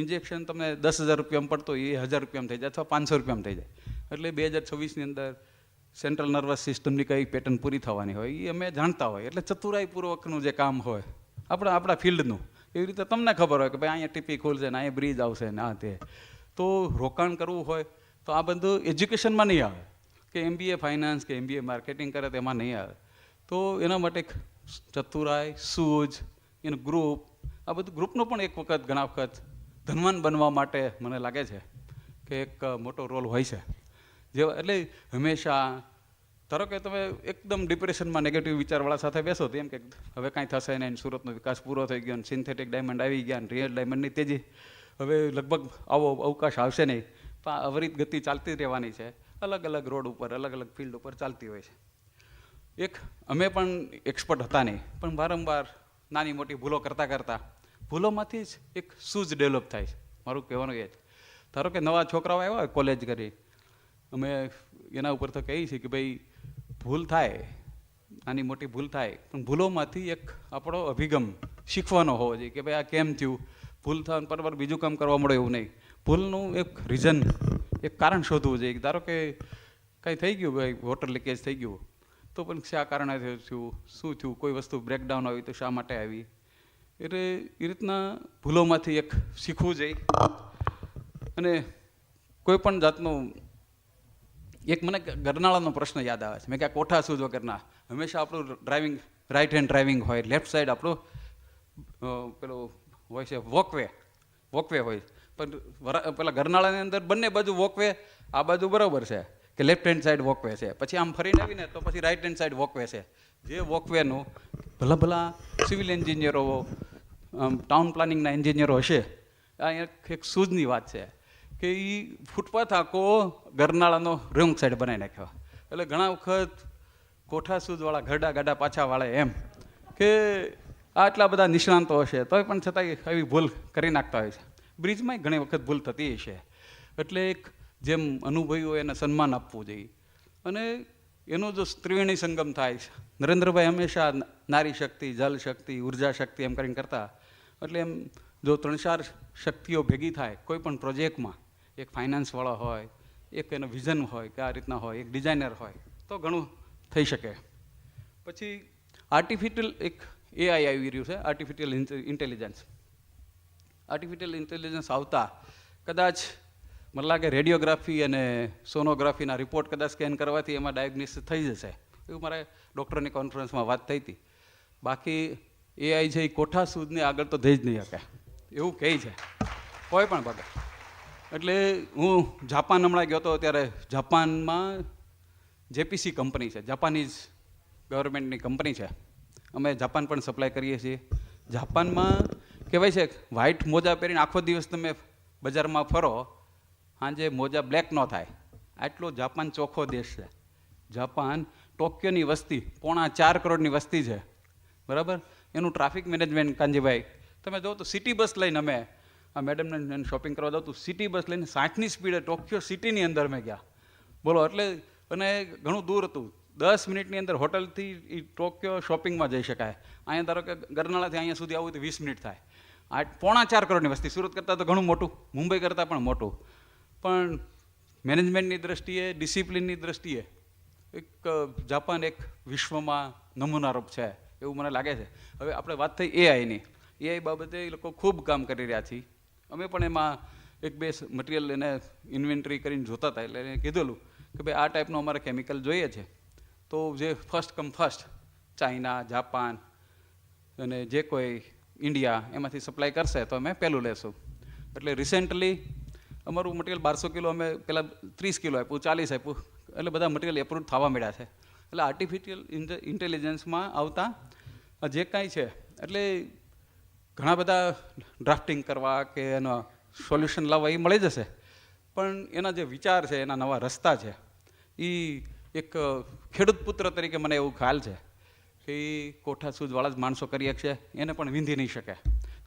ઇન્જેક્શન તમને 10,000 રૂપિયામાં પડતો એ 1,000 રૂપિયામાં થઈ જાય અથવા 500 રૂપિયામાં થઈ જાય. એટલે 2026ની અંદર સેન્ટ્રલ નર્વસ સિસ્ટમની કઈ પેટર્ન પૂરી થવાની હોય એ અમે જાણતા હોય. એટલે ચતુરાઈપૂર્વકનું જે કામ હોય આપણા ફિલ્ડનું, એવી રીતે તમને ખબર હોય કે ભાઈ અહીંયા ટીપી ખુલશે ને અહીંયા બ્રિજ આવશે ને આ તે. તો રોકાણ કરવું હોય તો આ બધું એજ્યુકેશનમાં નહીં આવે કે MBA ફાઇનાન્સ કે MBA માર્કેટિંગ કરે તેમાં નહીં આવે. તો એના માટે ચતુરાઈ, સૂઝ, એનું ગ્રુપ, આ બધું ગ્રુપનો પણ એક વખત ઘણા વખત ધનવાન બનવા માટે મને લાગે છે કે એક મોટો રોલ હોય છે. એટલે હંમેશા ધારો કે તમે એકદમ ડિપ્રેશનમાં નેગેટિવ વિચારવાળા સાથે બેસો તો એમ કે હવે કાંઈ થશે નહીં, સુરતનો વિકાસ પૂરો થઈ ગયો, સિન્થેટિક ડાયમંડ આવી ગયા, રિયલ ડાયમંડની તેજી હવે લગભગ આવો અવકાશ આવશે નહીં. તો આ અવિરત ગતિ ચાલતી રહેવાની છે, અલગ અલગ રોડ ઉપર અલગ અલગ ફિલ્ડ ઉપર ચાલતી હોય છે. અમે પણ એક્સપર્ટ હતા નહીં, પણ વારંવાર નાની મોટી ભૂલો કરતાં ભૂલોમાંથી જ એક સૂઝ ડેવલપ થાય છે. મારું કહેવાનું એ જ. ધારો કે નવા છોકરાઓ આવ્યા હોય કોલેજ કરી, અમે એના ઉપર તો કહીએ છીએ કે ભાઈ ભૂલ થાય, નાની મોટી ભૂલ થાય, પણ ભૂલોમાંથી એક આપણો અભિગમ શીખવાનો હોવો જોઈએ કે ભાઈ આ કેમ થયું. ભૂલ થવાનું બરાબર બીજું કામ કરવા મળે એવું નહીં. ભૂલનું એક રીઝન, એક કારણ શોધવું જોઈએ. ધારો કે કંઈ થઈ ગયું ભાઈ, વોટર લીકેજ થઈ ગયું, તો પણ શા કારણે થયું, શું થયું, કોઈ વસ્તુ બ્રેકડાઉન આવી તો શા માટે આવી. એટલે એ રીતના ભૂલોમાંથી એક શીખવું જોઈએ. અને કોઈ પણ જાતનું એક મને ગરનાળાનો પ્રશ્ન યાદ આવે છે. મેં ક્યાં કોઠા સૂઝ વગરના હંમેશા આપણું ડ્રાઇવિંગ રાઇટ હેન્ડ ડ્રાઇવિંગ હોય, લેફ્ટ સાઈડ આપણું પેલું હોય છે વોકવે હોય, પણ પેલા ગરનાળાની અંદર બંને બાજુ વોકવે, આ બાજુ બરાબર છે કે લેફ્ટ હેન્ડ સાઈડ વોકવે છે, પછી આમ ફરીને આવીને તો પછી રાઇટ હેન્ડ સાઈડ વોકવે છે. જે વોકવેનું ભલા સિવિલ એન્જિનિયરો, ટાઉન પ્લાનિંગના એન્જિનિયરો હશે, આ એક સૂઝની વાત છે કે એ ફૂટપાથ આખો ગરનાળાનો રોંગ સાઈડ બનાવી નાખ્યો. એટલે ઘણા વખત કોઠા સૂઝવાળા ઘરડા ગાડા પાછાવાળા એમ કે આટલા બધા નિષ્ણાંતો હશે તોય પણ છતાંય આવી ભૂલ કરી નાખતા હોય છે. બ્રિજમાંય ઘણી વખત ભૂલ થતી હશે. એટલે એક જેમ અનુભવી હોય એને સન્માન આપવું જોઈએ. અને એનો જો ત્રિવેણી સંગમ થાય છે, નરેન્દ્રભાઈ હંમેશા નારી શક્તિ, જલ શક્તિ, ઉર્જા શક્તિ એમ કરીને કરતા. એટલે એમ જો 3-4 શક્તિઓ ભેગી થાય કોઈ પણ પ્રોજેક્ટમાં, એક ફાઇનાન્સવાળો હોય, એક એનો વિઝન હોય કે આ રીતના હોય, એક ડિઝાઇનર હોય, તો ઘણું થઈ શકે. પછી આર્ટિફિશિયલ એક AI આવી રહ્યું છે, આર્ટિફિશિયલ ઇન્ટેલિજન્સ આવતા કદાચ મને લાગે રેડિયોગ્રાફી અને સોનોગ્રાફીના રિપોર્ટ કદાચ સ્કેન કરવાથી એમાં ડાયગ્નોસિસ થઈ જશે, એવું મારે ડૉક્ટરની કોન્ફરન્સમાં વાત થઈ હતી. બાકી AI છે એ કોઠા સૂઝને આગળ તો થઈ જ નહીં શકે એવું કહે છે કોઈ પણ વગર. એટલે હું જાપાન હમણાં ગયો હતો, ત્યારે જાપાનમાં JPC કંપની છે, જાપાનીઝ ગવર્મેન્ટની કંપની છે. અમે જાપાન પણ સપ્લાય કરીએ છીએ. જાપાનમાં કહેવાય છે વ્હાઇટ મોજા પહેરીને આખો દિવસ તમે બજારમાં ફરો, સાંજે મોજા બ્લેક ન થાય. આટલો જાપાન ચોખ્ખો દેશ છે. જાપાન ટોક્યોની વસ્તી 3.25 કરોડની વસ્તી છે, બરાબર. એનું ટ્રાફિક મેનેજમેન્ટ કાંજીભાઈ તમે જો તો સિટી બસ લઈને અમે આ મેડમને શોપિંગ કરવા જાઉં તો સિટી બસ લઈને 60ની સ્પીડે ટોક્યો સિટીની અંદર મેં ગયા, બોલો. એટલે અને ઘણું દૂર હતું, 10 મિનિટની અંદર હોટલથી એ ટોક્યો શોપિંગમાં જઈ શકાય. અહીંયા ધારો કે ગરનાળાથી અહીંયા સુધી આવું તો 20 મિનિટ થાય. 3.25 કરોડની વસ્તી, સુરત કરતાં તો ઘણું મોટું, મુંબઈ કરતાં પણ મોટું. પણ મેનેજમેન્ટની દ્રષ્ટિએ, ડિસિપ્લિનની દ્રષ્ટિએ એક જાપાન એક વિશ્વમાં નમૂનારૂપ છે એવું મને લાગે છે. હવે આપણે વાત થઈ AIની, AI બાબતે એ લોકો ખૂબ કામ કરી રહ્યા છે. અમે પણ એમાં 1-2 મટીરિયલ એને ઇન્વેન્ટરી કરીને જોતા હતા. એટલે એને કીધેલું કે ભાઈ આ ટાઈપનું અમારે કેમિકલ જોઈએ છે, તો જે first come first China, Japan અને જે કોઈ ઇન્ડિયા એમાંથી સપ્લાય કરશે તો અમે પહેલું લેશું. એટલે રિસેન્ટલી અમારું મટીરિયલ 1200 કિલો અમે પહેલાં 30 કિલો આપ્યું, 40 આપ્યું, એટલે બધા મટીરિયલ એપ્રુવ થવા મળ્યા છે. એટલે આર્ટિફિશિયલ ઇન્ટેલિજન્સમાં આવતા જે કાંઈ છે, એટલે ઘણા બધા ડ્રાફ્ટિંગ કરવા કે એનો સોલ્યુશન લાવવા એ મળી જશે. પણ એના જે વિચાર છે, એના નવા રસ્તા છે, એ એક ખેડૂત પુત્ર તરીકે મને એવું ખ્યાલ છે કે એ કોઠા સૂઝવાળા જ માણસો કરી શકશે, એને પણ વિંધી નહીં શકે.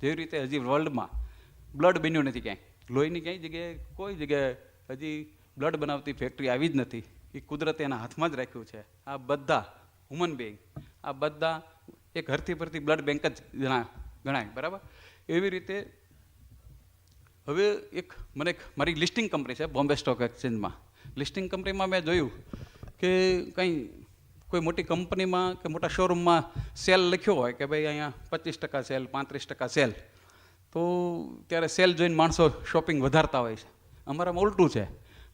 જેવી રીતે હજી વર્લ્ડમાં બ્લડ બન્યું નથી ક્યાંય, લોહીની ક્યાંય જગ્યાએ કોઈ જગ્યાએ હજી બ્લડ બનાવતી ફેક્ટરી આવી જ નથી. એ કુદરતે એના હાથમાં જ રાખ્યું છે. આ બધા હ્યુમન બિંગ, આ બધા એક હરથી ફરતી બ્લડ બેંક જ ગણાય, બરાબર? એવી રીતે હવે મારી લિસ્ટિંગ કંપની છે બોમ્બે સ્ટોક એક્સચેન્જમાં. લિસ્ટિંગ કંપનીમાં મેં જોયું કે કોઈ મોટી કંપનીમાં કે મોટા શોરૂમમાં સેલ લખ્યો હોય કે ભાઈ અહીંયા 25% સેલ, 35% સેલ, તો ત્યારે સેલ જોઈને માણસો શોપિંગ વધારતા હોય છે. અમારામાં ઉલટું છે.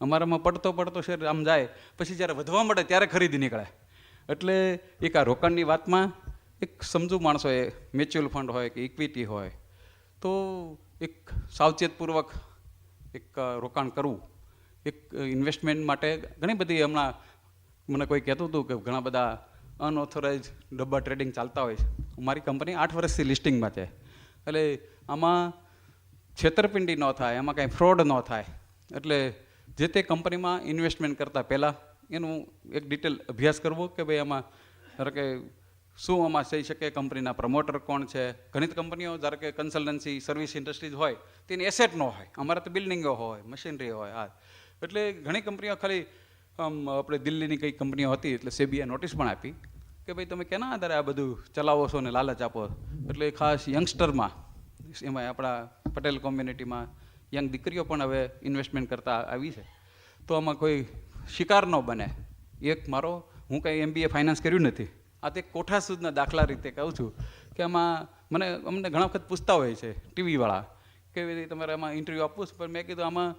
અમારામાં પડતો શેર આમ જાય, પછી જ્યારે વધવા મળે ત્યારે ખરીદી નીકળે. એટલે એક આ રોકાણની વાતમાં એક સમજુ માણસોએ મ્યુચ્યુઅલ ફંડ હોય કે ઇક્વિટી હોય તો એક સાવચેતપૂર્વક એક રોકાણ કરવું. એક ઇન્વેસ્ટમેન્ટ માટે ઘણી બધી હમણાં મને કોઈ કહેતું હતું કે ઘણા બધા અનઓથોરાઇઝ ડબ્બા ટ્રેડિંગ ચાલતા હોય છે. મારી કંપની 8 વર્ષથી લિસ્ટિંગમાં છે. એટલે આમાં છેતરપિંડી ન થાય, આમાં કાંઈ ફ્રોડ ન થાય. એટલે જે તે કંપનીમાં ઇન્વેસ્ટમેન્ટ કરતાં પહેલાં એનું એક ડિટેલ અભ્યાસ કરવો કે ભાઈ આમાં ધારો કે શું આમાં થઈ શકે, કંપનીના પ્રમોટર કોણ છે. ઘણી કંપનીઓ ધારો કે કન્સલ્ટન્સી સર્વિસ ઇન્ડસ્ટ્રીઝ હોય તેની એસેટ ન હોય, અમારે તો બિલ્ડિંગો હોય, મશીનરી હોય. હા, એટલે ઘણી કંપનીઓ ખાલી આપણે દિલ્હીની કઈ કંપનીઓ હતી એટલે સેબીએ નોટિસ પણ આપી કે ભાઈ તમે કેના આધારે આ બધું ચલાવો છો ને લાલચ આપો. એટલે ખાસ યંગસ્ટરમાં, એમાં આપણા પટેલ કોમ્યુનિટીમાં યંગ દીકરીઓ પણ હવે ઇન્વેસ્ટમેન્ટ કરતા આવી છે. તો આમાં કોઈ શિકાર ન બને. હું કંઈ MBA ફાઇનાન્સ કર્યું નથી, આ તે કોઠા સુધના દાખલા રીતે કહું છું કે અમને ઘણા વખત પૂછતા હોય છે ટીવીવાળા કેવી રીતે તમારે આમાં ઇન્ટરવ્યૂ આપવું છે. પણ મેં કીધું આમાં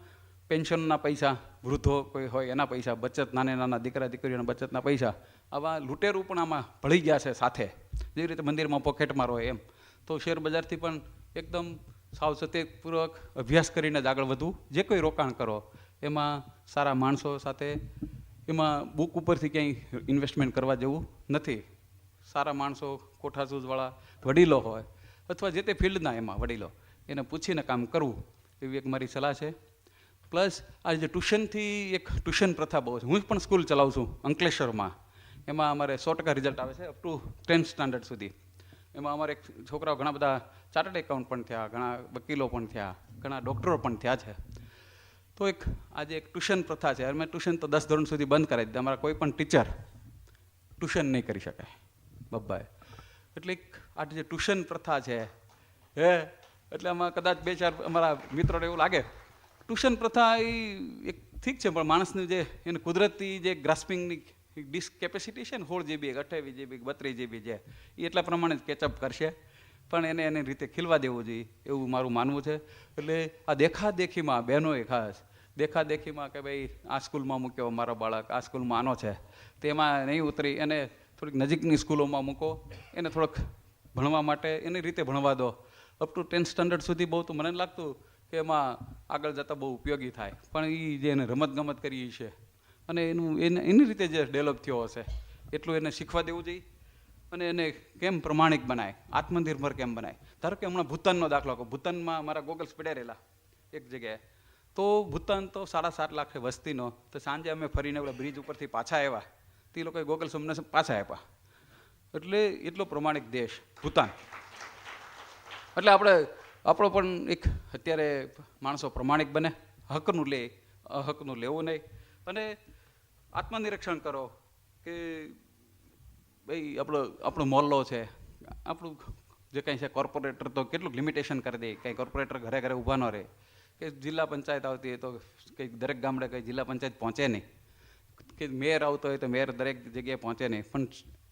પેન્શનના પૈસા, વૃદ્ધો કોઈ હોય એના પૈસા, બચત, નાના દીકરા દીકરીઓના બચતના પૈસા, આવા લૂંટેરું પણ આમાં ભળી ગયા છે સાથે. જેવી રીતે મંદિરમાં પોકેટ મારો હોય એમ. તો શેર બજારથી પણ એકદમ સાવચેતીપૂર્વક અભ્યાસ કરીને જ આગળ વધવું. જે કોઈ રોકાણ કરો એમાં સારા માણસો સાથે, એમાં બુક ઉપરથી ક્યાંય ઇન્વેસ્ટમેન્ટ કરવા જેવું નથી. સારા માણસો, કોઠાસૂઝવાળા વડીલો હોય અથવા જે તે ફિલ્ડના એમાં વડીલો, એને પૂછીને કામ કરવું, એવી એક મારી સલાહ છે. પ્લસ આ જે ટ્યુશનથી એક ટ્યુશન પ્રથા બહુ છે. હું પણ સ્કૂલ ચલાવું છું અંકલેશ્વરમાં. એમાં અમારે 100% રિઝલ્ટ આવે છે અપ ટુ 10th સ્ટાન્ડર્ડ સુધી. એમાં અમારે છોકરાઓ ઘણા બધા ચાર્ટર્ડ એકાઉન્ટ પણ થયા, ઘણા વકીલો પણ થયા, ઘણા ડૉક્ટરો પણ થયા છે. તો આજે એક ટ્યુશન પ્રથા છે. અમે ટ્યુશન તો 10 ધોરણ સુધી બંધ કરાવી દીધા. અમારા કોઈ પણ ટીચર ટ્યુશન નહીં કરી શકાય બબ્બાએ. એટલે આ જે ટ્યુશન પ્રથા છે એટલે આમાં કદાચ 2-4 અમારા મિત્રોને એવું લાગે ટ્યુશન પ્રથા એ એક ઠીક છે, પણ માણસનું જે એને કુદરતી જે ગ્રાસ્પિંગની કેપેસિટી છે ને 16 GB, 28 GB, 32 GB છે, એ એટલા પ્રમાણે જ કેચઅપ કરશે. પણ એને રીતે ખીલવા દેવું જોઈએ એવું મારું માનવું છે. એટલે આ દેખાદેખીમાં બહેનોએ ખાસ દેખાદેખીમાં કે ભાઈ આ સ્કૂલમાં મૂક્યો મારો બાળક, આ સ્કૂલમાં આનો છે, તેમાં નહીં ઉતરી એને થોડીક નજીકની સ્કૂલોમાં મૂકો. એને થોડોક ભણવા માટે એની રીતે ભણવા દો. અપ ટુ 10th સ્ટાન્ડર્ડ સુધી બહુ તો મને લાગતું કે એમાં આગળ જતાં બહુ ઉપયોગી થાય. પણ એ જે એને રમતગમત કરી છે અને એની રીતે જે ડેવલપ થયો હશે એટલું એને શીખવા દેવું જોઈએ. અને એને કેમ પ્રમાણિક બનાય, આત્મનિર્ભર કેમ બનાય. ધારો કે હમણાં ભૂતાનનો દાખલો કહો. ભૂતાનમાં મારા ગોગલ્સ પડ્યા એક જગ્યાએ. તો ભૂતાન તો 7.5 લાખ વસ્તીનો. તો સાંજે અમે ફરીને બ્રિજ ઉપરથી પાછા આવ્યા, તે લોકોએ ગોગલ્સ અમને પાછા આપ્યા. એટલે એટલો પ્રમાણિક દેશ ભૂતાન. એટલે આપણો પણ એક અત્યારે માણસો પ્રમાણિક બને, હકનું લે, અહકનું લેવું નહીં. અને આત્મનિરીક્ષણ કરો કે ભાઈ આપણો મોહલ્લો છે, આપણું જે કંઈ છે કોર્પોરેટર તો કેટલું લિમિટેશન કરી દે. કંઈ કોર્પોરેટર ઘરે ઘરે ઊભા ન રહે. કે જિલ્લા પંચાયત આવતી હોય તો કંઈ દરેક ગામડે કંઈ જિલ્લા પંચાયત પહોંચે નહીં. કે મેયર આવતો હોય તો મેયર દરેક જગ્યાએ પહોંચે નહીં. પણ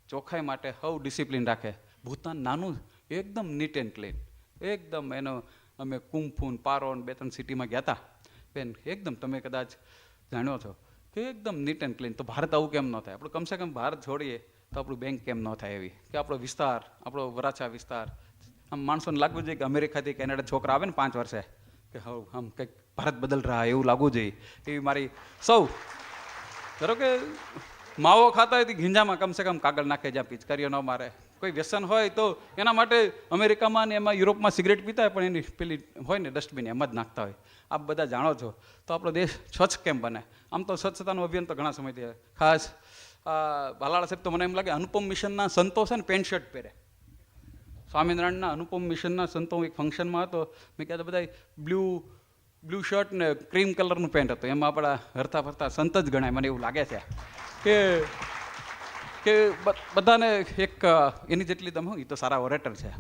ચોખ્ખાઈ માટે હવ ડિસિપ્લિન રાખે. ભૂતાન નાનું, એકદમ નીટ એન્ડ ક્લીન, એકદમ એનો અમે કુંફૂન, પારોન 2-3 સિટીમાં ગયા હતા બેન, એકદમ તમે કદાચ જાણ્યો છો કે એકદમ નીટ એન્ડ ક્લીન. તો ભારત આવું કેમ ન થાય? આપણે કમસે કમ ભારત છોડીએ તો આપણું બેંક કેમ ન થાય એવી. કે આપણો વિસ્તાર, આપણો વરાછા વિસ્તાર, આમ માણસોને લાગવું જોઈએ કે અમેરિકાથી કેનેડા છોકરા આવે ને 5 વર્ષે કે આમ કંઈક ભારત બદલ રહ્યા એવું લાગવું જોઈએ. એવી મારી સૌ, ધારો કે માવો ખાતા હોય તો ઘીંજામાં કમસે કમ કાગળ નાખે જ્યાં પિચકારીઓ ન મારે. કોઈ વ્યસન હોય તો એના માટે અમેરિકામાં ને એમાં યુરોપમાં સિગરેટ પીતા હોય પણ એની પેલી હોય ને ડસ્ટબિન એમ જ નાખતા હોય. આપ બધા જાણો છો. તો આપણો દેશ સ્વચ્છ કેમ બને? આમ તો સ્વચ્છતાનું અભિયાન તો ઘણા સમયથી ખાસ બાલાળા સાહેબ તો મને એમ લાગે અનુપમ મિશનના સંતો છે ને પેન્ટ શર્ટ પહેરે. સ્વામિનારાયણના અનુપમ મિશનના સંતો એક ફંક્શનમાં હતો, મેં કહેતા બધા બ્લુ શર્ટ ને ક્રીમ કલરનું પેન્ટ હતું, એમાં આપણા હરતા ફરતા સંત જ ગણાય મને એવું લાગે છે કે બધાને એક એની જેટલી તમે એ તો સારા ઓરેટર છે,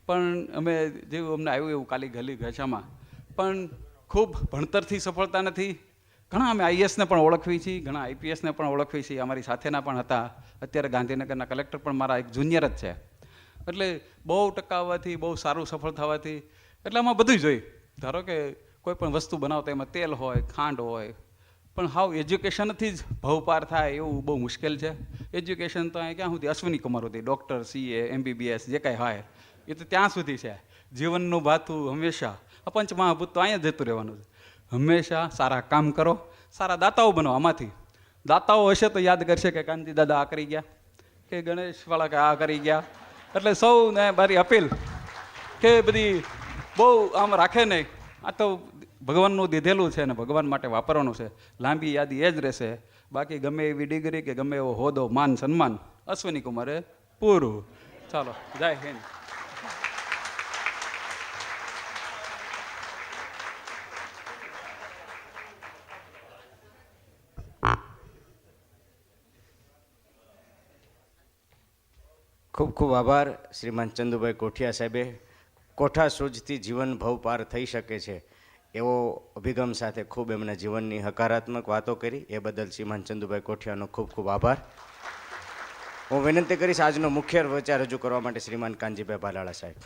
પણ અમે જેવું અમને આવ્યું એવું કાલી ગલી ઘસામાં પણ ખૂબ ભણતરથી સફળતા નથી. ઘણા અમે આઈએસને પણ ઓળખવી છીએ, ઘણા આઈપીએસને પણ ઓળખવી છીએ, અમારી સાથેના પણ હતા, અત્યારે ગાંધીનગરના કલેક્ટર પણ મારા એક જુનિયર જ છે. એટલે બહુ ટકા આવવાથી, બહુ સારું સફળ થવાથી, એટલે આમાં બધું જોઈ. ધારો કે કોઈ પણ વસ્તુ બનાવતા એમાં તેલ હોય, ખાંડ હોય, પણ હાવ એજ્યુકેશનથી જ ભવ પાર થાય એવું બહુ મુશ્કેલ છે. એજ્યુકેશન તો અહીંયા ક્યાં સુધી અશ્વિની કુમાર સુધી, ડૉક્ટર, સીએ, એમબીબીએસ જે કાંઈ હોય એ તો ત્યાં સુધી છે. જીવનનું ભાથું હંમેશા અપંચમહાભૂત તો અહીંયા જતું રહેવાનું છે. હંમેશા સારા કામ કરો, સારા દાતાઓ બનો. આમાંથી દાતાઓ હશે તો યાદ કરશે કે કાંતિ દાદા આ કરી ગયા, કે ગણેશવાળા કે આ કરી ગયા. એટલે સૌને મારી અપીલ કે બધી બહુ આમ રાખે નહીં, આ તો ભગવાનનું દીધેલું છે ને ભગવાન માટે વાપરવાનું છે. લાંબી યાદી એ જ રહેશે. બાકી ગમે એવી ડિગ્રી કે ગમે એવો હોદ્દો, માન સન્માન અશ્વિની કુમારે પૂરું. ચાલો, જય હિન્દ. ખૂબ ખૂબ આભાર શ્રીમાન ચંદુભાઈ કોઠિયા સાહેબે. કોઠા સૂઝથી જીવન ભવ પાર થઈ શકે છે એવો અભિગમ સાથે ખૂબ એમના જીવનની હકારાત્મક વાતો કરી. એ બદલ શ્રીમાન ચંદુભાઈ કોઠિયાનો ખૂબ ખૂબ આભાર. હું વિનંતી કરીશ આજનો મુખ્ય વિચાર રજૂ કરવા માટે શ્રીમાન કાનજીભાઈ ભાલાળા સાહેબ.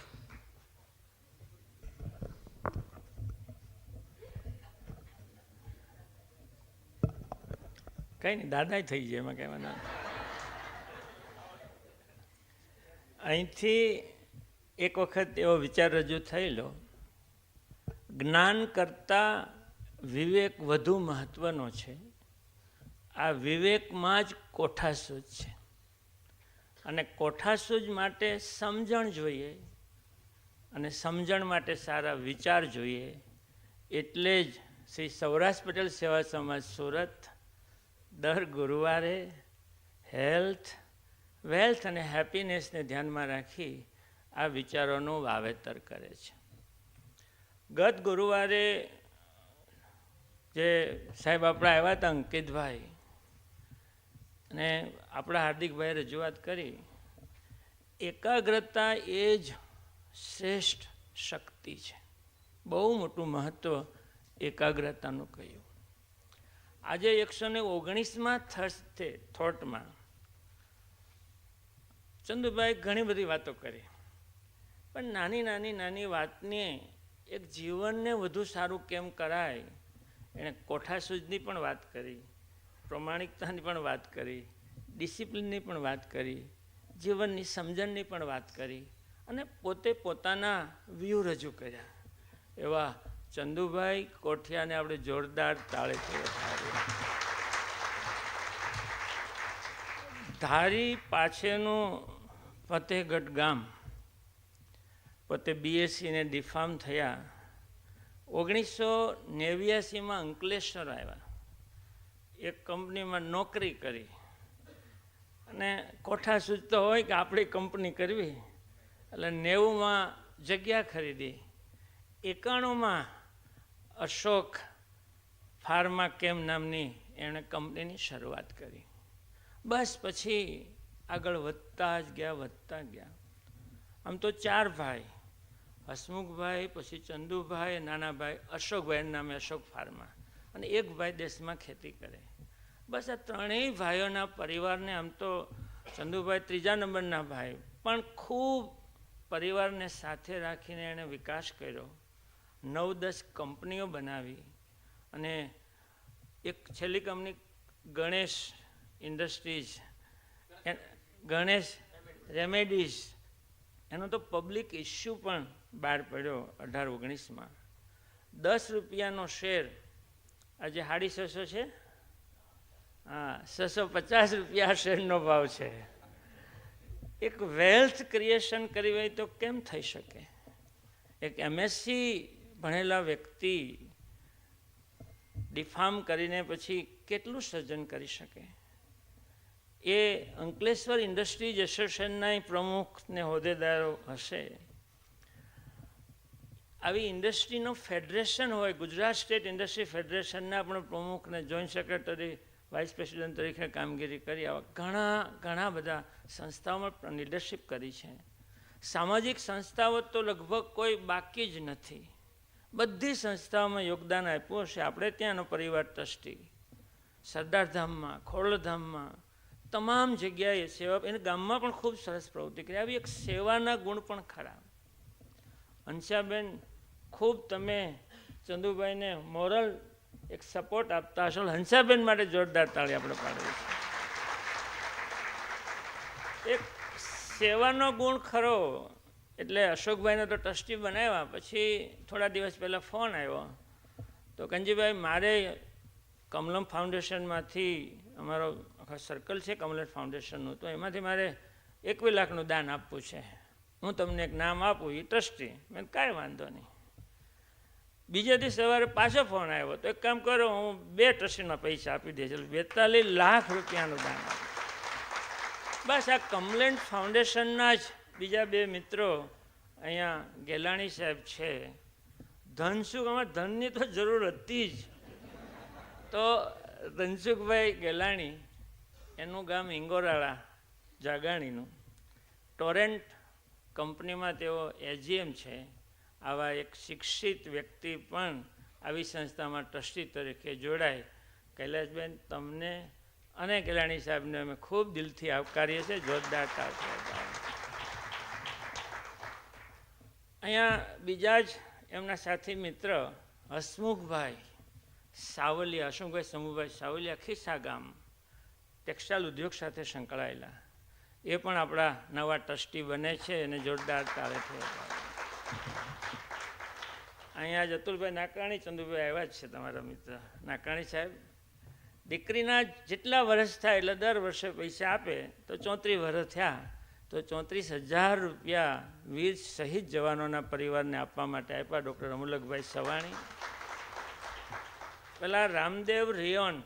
કંઈ નહીં, દાદા થઈ જાય એમાં કહેવાના. અહીંથી એક વખત એવો વિચાર રજૂ થયેલો, જ્ઞાન કરતાં વિવેક વધુ મહત્ત્વનો છે. આ વિવેકમાં જ કોઠાસૂઝ છે, અને કોઠાસૂઝ માટે સમજણ જોઈએ, અને સમજણ માટે સારા વિચાર જોઈએ. એટલે જ શ્રી સૌરાષ્ટ્ર પટેલ સેવા સમાજ સુરત દર ગુરુવારે હેલ્થ, વેલ્થ અને હેપીનેસને ધ્યાનમાં રાખી આ વિચારોનું વાવેતર કરે છે. ગત ગુરુવારે જે સાહેબ આપણા આવ્યા હતા અંકિતભાઈ, અને આપણા હાર્દિકભાઈએ રજૂઆત કરી, એકાગ્રતા એ જ શ્રેષ્ઠ શક્તિ છે. બહુ મોટું મહત્ત્વ એકાગ્રતાનું કહ્યું. આજે 119માં થોટમાં ચંદુભાઈ ઘણી બધી વાતો કરી, પણ નાની વાતને એક જીવનને વધુ સારું કેમ કરાય, એણે કોઠાસૂઝની પણ વાત કરી, પ્રમાણિકતાની પણ વાત કરી, ડિસિપ્લિનની પણ વાત કરી, જીવનની સમજણની પણ વાત કરી, અને પોતે પોતાના વ્યૂ રજૂ કર્યા. એવા ચંદુભાઈ કોઠિયાને આપણે જોરદાર તાળીથી વધાવીએ. ધારી પાછળનું ફતેહગઢ ગામ, પોતે બીએસસીને ડીફાર્મ થયા. 1989માં અંકલેશ્વર આવ્યા, એક કંપનીમાં નોકરી કરી, અને કોઠાસૂઝ તો હોય કે આપણી કંપની કરવી, એટલે 90માં જગ્યા ખરીદી. 91માં અશોક ફાર્મા કેમ નામની એણે કંપનીની શરૂઆત કરી. બસ પછી આગળ વધતા જ ગયા. આમ તો 4 ભાઈ, હસમુખભાઈ, પછી ચંદુભાઈ, નાના ભાઈ અશોકભાઈ નામે અશોક ફાર્મા, અને એક ભાઈ દેશમાં ખેતી કરે. બસ આ ત્રણેય ભાઈઓના પરિવારને, આમ તો ચંદુભાઈ 3જા નંબરના ભાઈ, પણ ખૂબ પરિવારને સાથે રાખીને એણે વિકાસ કર્યો. 9-10 કંપનીઓ બનાવી, અને એક છેલ્લી company Ganesh industries, Ganesh remedies, એનો તો પબ્લિક ઇસ્યુ પણ બહાર પડ્યો 18-19માં. 10 રૂપિયાનો શેર આજે 650 છે. હા, 650 રૂપિયા શેરનો ભાવ છે. એક વેલ્થ ક્રિએશન કરવી હોય તો કેમ થઈ શકે? એક એમએસસી ભણેલા વ્યક્તિ ડીફાર્મ કરીને પછી કેટલું સર્જન કરી શકે? એ અંકલેશ્વર ઇન્ડસ્ટ્રીઝ એસોસિએશનના પ્રમુખ ને હોદ્દેદારો હશે. આવી ઇન્ડસ્ટ્રીનું ફેડરેશન હોય, ગુજરાત સ્ટેટ ઇન્ડસ્ટ્રી ફેડરેશનના પણ પ્રમુખને જોઈન્ટ સેક્રેટરી વાઇસ પ્રેસિડેન્ટ તરીકે કામગીરી કરી. આવા ઘણા બધા સંસ્થાઓમાં પણ લીડરશિપ કરી છે. સામાજિક સંસ્થાઓ તો લગભગ કોઈ બાકી જ નથી, બધી સંસ્થાઓમાં યોગદાન આપ્યું હશે. આપણે ત્યાંનો પરિવાર ટ્રસ્ટી, સરદારધામમાં, ખોડલધામમાં, તમામ જગ્યાએ સેવા, એને ગામમાં પણ ખૂબ સરસ પ્રવૃત્તિ કરી. આવી એક સેવાના ગુણ પણ ખરા. હંસાબેન, ખૂબ તમે ચંદુભાઈને મોરલ એક સપોર્ટ આપતા હશો. હંસાબેન માટે જોરદાર તાળી આપણે પાડવી છે. એક સેવાનો ગુણ ખરો. એટલે અશોકભાઈને તો ટ્રસ્ટી બનાવ્યા, પછી થોડા દિવસ પહેલાં ફોન આવ્યો, તો કંજીભાઈ મારે કમલમ ફાઉન્ડેશનમાંથી, અમારો આખા સર્કલ છે કમલમ ફાઉન્ડેશનનું, તો એમાંથી મારે 21 લાખનું દાન આપવું છે, હું તમને એક નામ આપું, એ ટ્રસ્ટી. મેં કાંઈ વાંધો નહીં. બીજા દિવસ સવારે પાછો ફોન આવ્યો, તો એક કામ કરો, હું 2 ટ્રસ્ટીના પૈસા આપી દે, 42 લાખ રૂપિયાનું દાન આપ્યું. બસ આ કમલેન્ટ ફાઉન્ડેશનના જ બીજા 2 મિત્રો અહીંયા ગેલાણી સાહેબ છે. ધનસુખ, ધનની તો જરૂર હતી જ. તો ધનસુખભાઈ ગેલાણી, એનું ગામ ઇંગોરાળા જાગાણીનું, ટોરેન્ટ કંપનીમાં તેઓ એજીએમ છે. આવા એક શિક્ષિત વ્યક્તિ પણ આવી સંસ્થામાં ટ્રસ્ટી તરીકે જોડાય. કૈલાસબેન, તમને અને ગેલાણી સાહેબને અમે ખૂબ દિલથી આવકારીએ છીએ. જોરદાર તાળીઓ. અહીંયા બીજા જ એમના સાથી મિત્ર હસમુખભાઈ સાવલિયા, હસમુખભાઈ સમુભાઈ સાવલિયા, ખીસા ગામ, ટેક્સટાઇલ ઉદ્યોગ સાથે સંકળાયેલા, એ પણ આપણા નવા ટ્રસ્ટી બને છે. અને જોરદાર તાળીઓ. અહીંયા જ અતુલભાઈ નાકાણી, ચંદુભાઈ આવ્યા જ છે, તમારા મિત્ર નાકાણી સાહેબ. દીકરીના જેટલા વર્ષ થાય એટલે દર વર્ષે પૈસા આપે, તો 34 વર્ષ થયા તો 34,000 રૂપિયા વીર શહીદ જવાનોના પરિવારને આપવા માટે આપ્યા. ડૉક્ટર અમુલકભાઈ સવાણી. પેલા રામદેવ રિયોન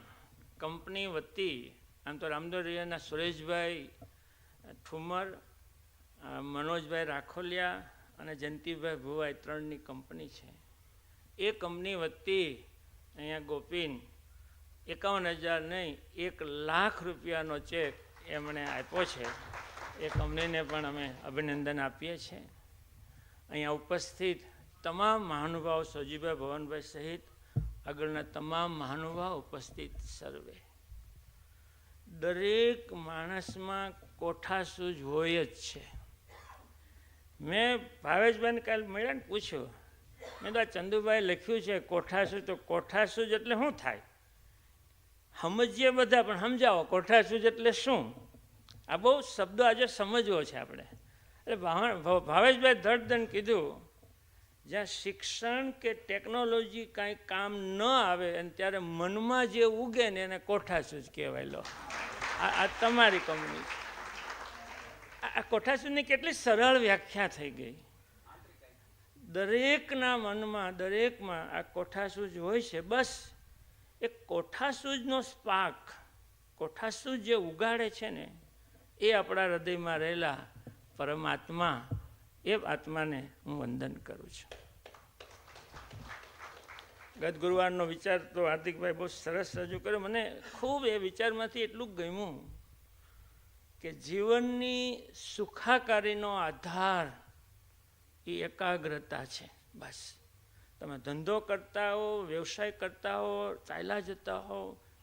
કંપની વતી, આમ તો રામદેવ રિયોનના સુરેશભાઈ ઠુમર, મનોજભાઈ રાખોલિયા અને જયંતિભાઈ ભુવાઈ 3ની કંપની છે. એ કંપની વતી અહીંયા ગોપીન 51,000 નહીં 1 લાખ રૂપિયાનો ચેક એમણે આપ્યો છે. એ કંપનીને પણ અમે અભિનંદન આપીએ છીએ. અહીંયા ઉપસ્થિત તમામ મહાનુભાવો, સોજીભાઈ ભવનભાઈ સહિત આગળના તમામ મહાનુભાવ ઉપસ્થિત સર્વે. દરેક માણસમાં કોઠાસૂઝ હોય જ છે. મેં ભાવેશભાઈને કાલે મળ્યા ને પૂછ્યું, મેં તો આ ચંદુભાઈ લખ્યું છે કોઠાસૂઝ, તો કોઠાસૂઝ એટલે શું થાય? સમજીએ બધા, પણ સમજાવો કોઠાસૂઝ એટલે શું? આ બહુ શબ્દો આજે સમજવો છે આપણે. એટલે ભાવેશભાઈ ધડધન કીધું, જ્યાં શિક્ષણ કે ટેકનોલોજી કાંઈ કામ ન આવે અને ત્યારે મનમાં જે ઉગે ને એને કોઠાસૂઝ કહેવાય. લો, આ તમારી કંપની. આ કોઠાસૂઝની કેટલી સરળ વ્યાખ્યા થઈ ગઈ. દરેકના મનમાં, દરેકમાં આ કોઠાસૂઝ હોય છે. બસ એક કોઠાસૂઝનો સ્પાર્ક, કોઠાસૂઝ જે ઉગાડે છે ને, એ આપણા હૃદયમાં રહેલા પરમાત્મા, એ આત્માને હું વંદન કરું છું. ગત ગુરુવારનો વિચાર તો હાર્દિકભાઈ બહુ સરસ રજૂ કર્યો. મને ખૂબ એ વિચારમાંથી એટલું ગમ્યું કે જીવનની સુખાકારીનો આધાર એ એકાગ્રતા છે. બસ તમે ધંધો કરતા હો, વ્યવસાય કરતા હો, ચાલ્યા જતા હો,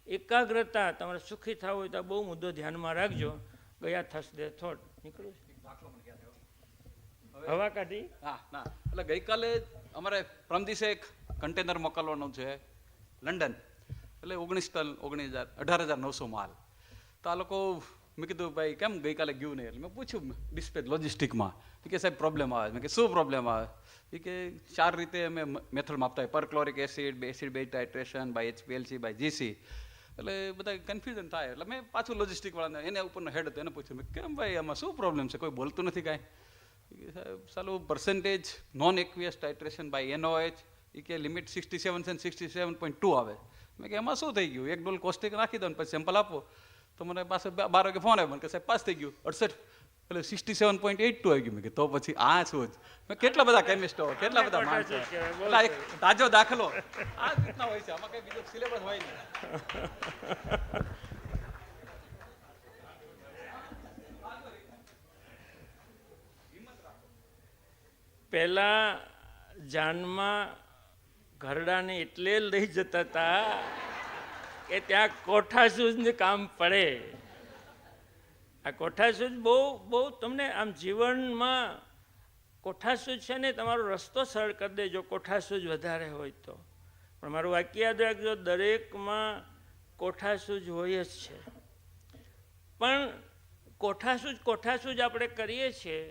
એકાગ્રતા, તમારે સુખી થવું હોય તો બહુ મુદ્દો ધ્યાનમાં રાખજો. ગયા થર્સડે થોટ નીકળું હવા કાઢી. હા, ના, એટલે ગઈકાલે અમારે પ્રમ દિવસે એક કન્ટેનર મોકલવાનું છે લંડન, એટલે 18,900 માલ. તો આ લોકો, મેં કીધું ભાઈ કેમ ગઈકાલે ગયું નહીં? એટલે મેં પૂછ્યું ડિસ્પેચ લોજિસ્ટિકમાં, કે સાહેબ પ્રોબ્લેમ આવે. મેં કે શું પ્રોબ્લેમ આવે? એ કે 4 રીતે અમે મેથડ માપતા હોય, perchloric acid, acid base titration, by HPLC, by GC. એટલે બધા કન્ફ્યુઝન થાય. એટલે મેં પાછું લોજિસ્ટિકવાળાને, એને ઉપરનો હેડ હતો, એને પૂછ્યું, મેં કેમ ભાઈ આમાં શું પ્રોબ્લેમ છે? કોઈ બોલતું નથી કાંઈ. સાહેબ સાલું percentage non aqueous titration by NOH, એ કે લિમિટ 67 છે, 67.2 આવે. મેં કે એમાં શું થઈ ગયું? 1 ડોલ કોસ્ટિક નાખી દો ને પછી સેમ્પલ આપો. તો મને પાસે 12 વાગે ફોન આવ્યો, મને કે સાહેબ પાસ થઈ ગયું. 68 એટલે 67.82 આવી ગયું. મેં કીધું તો પછી આ શું જ? મેં કેટલા બધા કેમિસ્ટો, કેટલા બધા માણસો, એટલે આ એક તાજો દાખલો આ રીતના હોય છે. આમાં કઈ બીજો સિલેબસ હોય નહીં. પહેલાં જાનમાં ઘરડાને એટલે લઈ જતા હતા કે ત્યાં કોઠાસૂઝને કામ પડે. આ કોઠાસૂઝ બહુ બહુ તમને આમ જીવનમાં કોઠાસૂઝ છે ને તમારો રસ્તો સરળ કરી દે જો કોઠાસૂઝ વધારે હોય તો. પણ મારું વાક્ય યાદ રાખજો, દરેકમાં કોઠાસૂઝ હોય જ છે. પણ કોઠાસૂઝ આપણે કરીએ છીએ,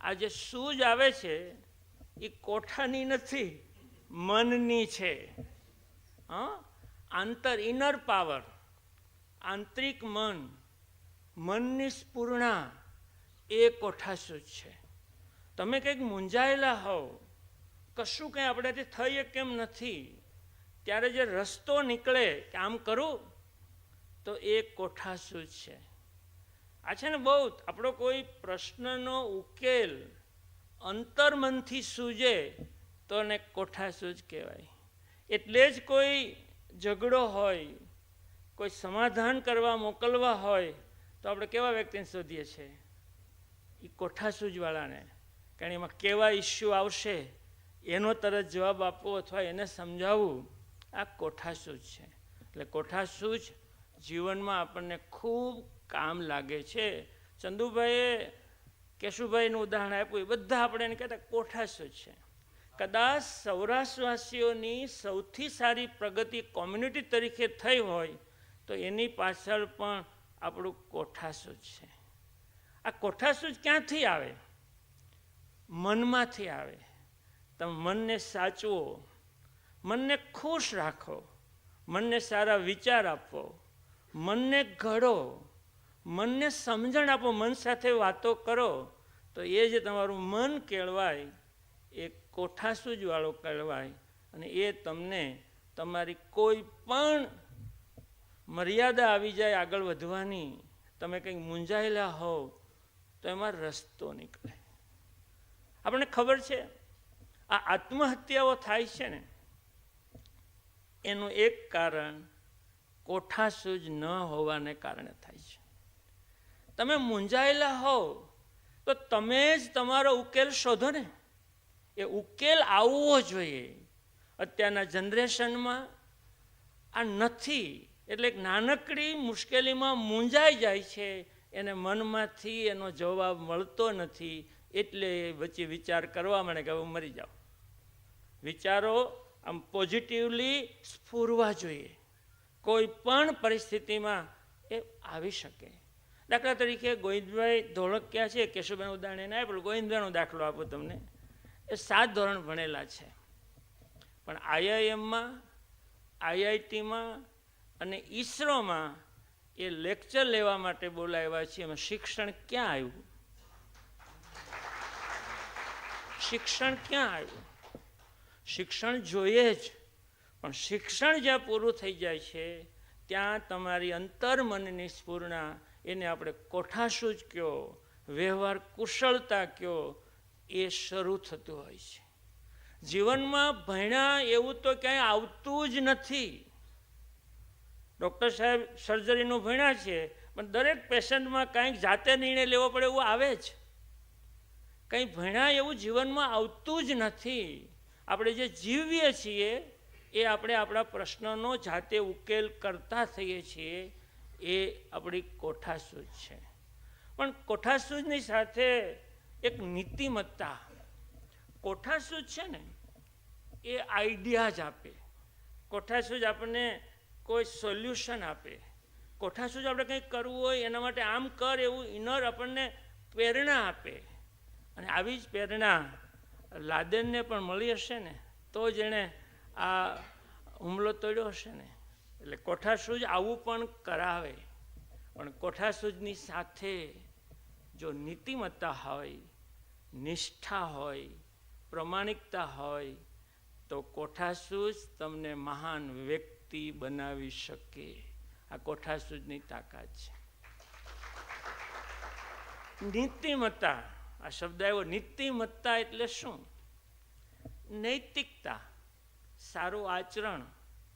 આ જે સૂઝ આવે છે એ કોઠાની નથી, મનની છે. ઇનર પાવર, આંતરિક મનની સ્ફૂર્ણા એ કોઠાસૂઝ છે. તમે કંઈક મૂંઝાયેલા હોવ, કશું કંઈ આપણાથી થઈ કેમ નથી, ત્યારે જે રસ્તો નીકળે કે આમ કરું, તો એ કોઠાસૂઝ છે. આ છે ને બહુ આપણો કોઈ પ્રશ્નનો ઉકેલ અંતર્મનથી સૂઝે તો એને કોઠાસૂઝ કહેવાય. એટલે જ કોઈ ઝઘડો હોય, કોઈ સમાધાન કરવા મોકલવા હોય તો આપણે કેવા વ્યક્તિને શોધીએ છીએ? એ કોઠાસૂઝવાળાને. કારણ એમાં કેવા ઇસ્યુ આવશે એનો તરત જવાબ આપવો અથવા એને સમજાવવું, આ કોઠાસૂઝ છે. એટલે કોઠાસૂઝ જીવનમાં આપણને ખૂબ કામ લાગે છે. ચંદુભાઈએ કેશુભાઈનું ઉદાહરણ આપ્યું, એ બધા આપણે એને કહેતા કોઠાસૂઝ છે. કદાચ સૌરાષ્ટ્રવાસીઓની સૌથી સારી પ્રગતિ કોમ્યુનિટી તરીકે થઈ હોય તો એની પાછળ પણ આપણું કોઠાસૂઝ છે. આ કોઠાસૂઝ ક્યાંથી આવે? મનમાંથી આવે. તમે મનને સાચવો, મનને ખુશ રાખો, મનને સારા વિચાર આપો, મનને ઘડો, મનને સમજણ આપો, મન સાથે વાતો કરો, તો એ જે તમારું મન કેળવાય એ કોઠાસૂઝવાળો કહેવાય. અને એ તમને તમારી કોઈ પણ મર્યાદા આવી જાય આગળ વધવાની, તમે કંઈક મૂંઝાયેલા હોવ તો એમાં રસ્તો નીકળે. આપણને ખબર છે આ આત્મહત્યાઓ થાય છે ને એનું એક કારણ કોઠાસૂઝ ન હોવાને કારણે થાય છે. તમે મૂંઝાયેલા હોવ તો તમે જ તમારો ઉકેલ શોધો ને. એ ઉકેલ આવવો જોઈએ. અત્યારના જનરેશનમાં આ નથી. એટલે એક નાનકડી મુશ્કેલીમાં મૂંઝાઈ જાય છે, એને મનમાંથી એનો જવાબ મળતો નથી, એટલે વચ્ચે વિચાર કરવા માંડે કે હવે મરી જાઓ. વિચારો આમ પોઝિટિવલી સ્ફુરવા જોઈએ. કોઈ પણ પરિસ્થિતિમાં એ આવી શકે. દાખલા તરીકે ગોવિંદભાઈ ધોળકિયા છે, કેશુભાઈનું ઉદાહરણ એને આપ્યું. ગોવિંદભાઈનો દાખલો આપું તમને. એ 7 ધોરણ ભણેલા છે, પણ IIM-માં, IIT-માં અને ઈસરોમાં એ લેક્ચર લેવા માટે બોલાવ્યા છે. એમાં શિક્ષણ ક્યાં આવ્યું? શિક્ષણ ક્યાં આવ્યું? શિક્ષણ જોઈએ જ, પણ શિક્ષણ જ્યાં પૂરું થઈ જાય છે ત્યાં તમારી અંતર્મનની સ્ફૂર્ણા, એને આપણે કોઠાસૂઝ કહો, વ્યવહાર કુશળતા કહો, એ શરૂ થતું હોય છે. જીવનમાં ભણ્યા એવું તો ક્યાંય આવતું જ નથી. ડૉક્ટર સાહેબ સર્જરીનું ભણ્યા છે, પણ દરેક પેશન્ટમાં કાંઈક જાતે નિર્ણય લેવો પડે એવું આવે જ. કંઈ ભણ્યા એવું જીવનમાં આવતું જ નથી. આપણે જે જીવીએ છીએ એ આપણે આપણા પ્રશ્નનો જાતે ઉકેલ કરતા થઈએ છીએ, એ આપણી કોઠાસૂઝ છે. પણ કોઠાસૂઝની સાથે એક નીતિમત્તા. કોઠાસૂઝ છે ને એ આઈડિયા જ આપે. કોઠાસૂઝ આપણને કોઈ સોલ્યુશન આપે. કોઠાસૂઝ આપણે કંઈક કરવું હોય એના માટે આમ કર એવું ઇનર આપણને પ્રેરણા આપે. અને આવી જ પ્રેરણા લાદેનને પણ મળી હશે ને તો જ એણે આ હુમલો તોડ્યો હશે ને. એટલે કોઠાસૂઝ આવું પણ કરાવે. પણ કોઠાસૂઝની સાથે જો નીતિમત્તા હોય, નિષ્ઠા હોય, પ્રમાણિકતા હોય તો કોઠાસૂઝ તમને મહાન વ્યક્તિ બનાવી શકે. આ કોઠાસૂઝની તાકાત છે. નીતિમત્તા, આ શબ્દ આવ્યો. નીતિમત્તા એટલે શું? નૈતિકતા, સારું આચરણ,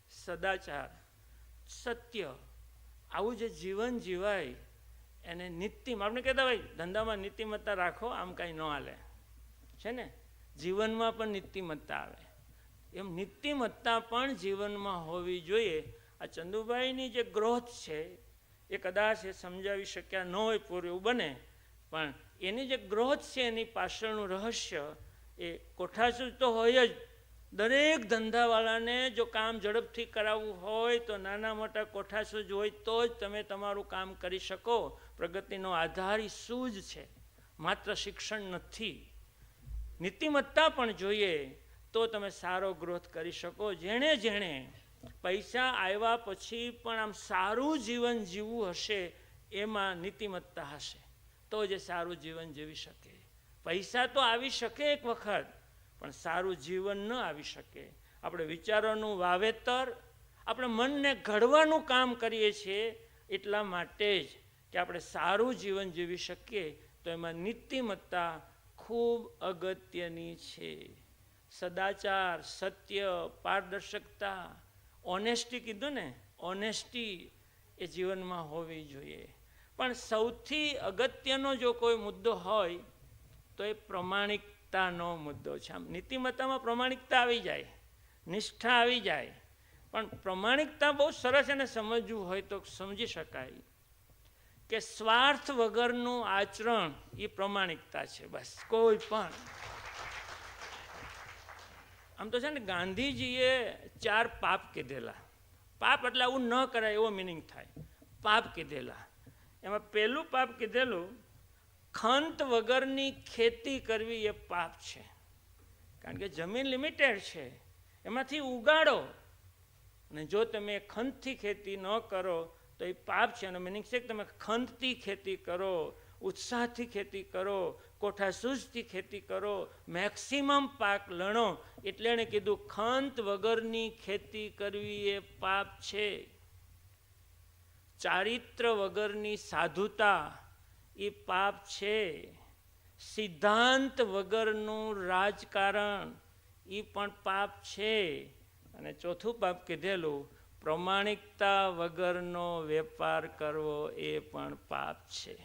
સદાચાર, સત્ય, આવું જે જીવન જીવાય એને નીતિમાં. આપણે કહેતા ભાઈ ધંધામાં નીતિમત્તા રાખો, આમ કાંઈ ન હાલે છે ને. જીવનમાં પણ નીતિમત્તા આવે. એમ નીતિમત્તા પણ જીવનમાં હોવી જોઈએ. આ ચંદુભાઈની જે ગ્રોથ છે એ કદાચ એ સમજાવી શક્યા ન હોય પૂરું, એવું બને, પણ એની જે ગ્રોથ છે એની પાછળનું રહસ્ય એ કોઠાસૂઝ તો હોય જ. દરેક ધંધાવાળાને જો કામ ઝડપથી કરાવવું હોય તો નાના મોટા કોઠાસૂઝ હોય તો જ તમે તમારું કામ કરી શકો. પ્રગતિનો આધાર એ સૂઝ છે, માત્ર શિક્ષણ નથી. નીતિમત્તા પણ જોઈએ તો તમે સારો ગ્રોથ કરી શકો. જેણે પૈસા આવ્યા પછી પણ આમ સારું જીવન જીવવું હશે એમાં નીતિમત્તા હશે તો જ સારું જીવન જીવી શકે. પૈસા તો આવી શકે એક વખત, પણ સારું જીવન ન આવી શકે. આપણે વિચારોનું વાવેતર, આપણે મનને ઘડવાનું કામ કરીએ છીએ એટલા માટે જ કે આપણે સારું જીવન જીવી શકીએ. તો એમાં નીતિમત્તા ખૂબ અગત્યની છે. સદાચાર, સત્ય, પારદર્શકતા, ઓનેસ્ટી કીધું ને, ઓનેસ્ટી એ જીવનમાં હોવી જોઈએ. પણ સૌથી અગત્યનો જો કોઈ મુદ્દો હોય તો એ પ્રમાણિકતાનો મુદ્દો છે. આમ નીતિમત્તામાં પ્રમાણિકતા આવી જાય, નિષ્ઠા આવી જાય, પણ પ્રમાણિકતા બહુ સરસ એને સમજવું હોય તો સમજી શકાય કે સ્વાર્થ વગરનું આચરણ એ પ્રમાણિકતા છે. બસ કોઈ પણ. આમ તો છે ને ગાંધીજીએ 4 પાપ કીધેલા. પાપ એટલે આવું ન કરાય એવો મિનિંગ થાય. પાપ કીધેલા, એમાં પહેલું પાપ કીધેલું ખંત વગરની ખેતી કરવી એ પાપ છે. કારણ કે જમીન લિમિટેડ છે, એમાંથી ઉગાડો, અને જો તમે ખંતથી ખેતી ન કરો તો એ પાપ છે. એનો મિનિંગ છે કે તમે ખંતથી ખેતી કરો, ઉત્સાહથી ખેતી કરો, કોઠાસૂઝથી ખેતી કરો, મેક્સિમમ પાક લણો. એટલે એણે કીધું ખંત વગરની ખેતી કરવી એ પાપ છે. ચારિત્ર વગરની સાધુતા એ પાપ છે. સિદ્ધાંત વગરનું રાજકારણ એ પણ પાપ છે. અને ચોથું પાપ કીધેલું પ્રમાણિકતા વગરનો વેપાર કરવો એ પણ પાપ છે.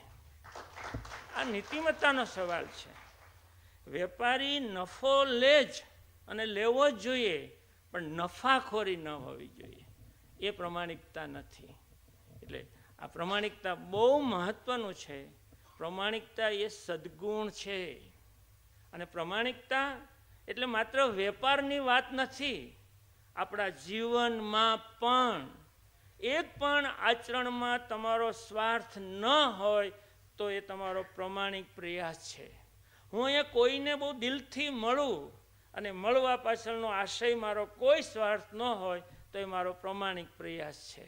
આ નીતિમત્તાનો સવાલ છે. વેપારી નફો લે જ અને લેવો જ જોઈએ, પણ નફાખોરી ન હોવી જોઈએ. એ પ્રમાણિકતા નથી. એટલે આ પ્રમાણિકતા બહુ મહત્વનું છે. પ્રમાણિકતા એ સદ્ગુણ છે. અને પ્રમાણિકતા એટલે માત્ર વેપારની વાત નથી. આપણા જીવનમાં પણ એક પણ આચરણમાં તમારો સ્વાર્થ ન હોય તો એ તમારો પ્રમાણિક પ્રયાસ છે. હું અહીંયા કોઈને બહુ દિલથી મળું અને મળવા પાછળનો આશય મારો કોઈ સ્વાર્થ ન હોય તો એ મારો પ્રમાણિક પ્રયાસ છે.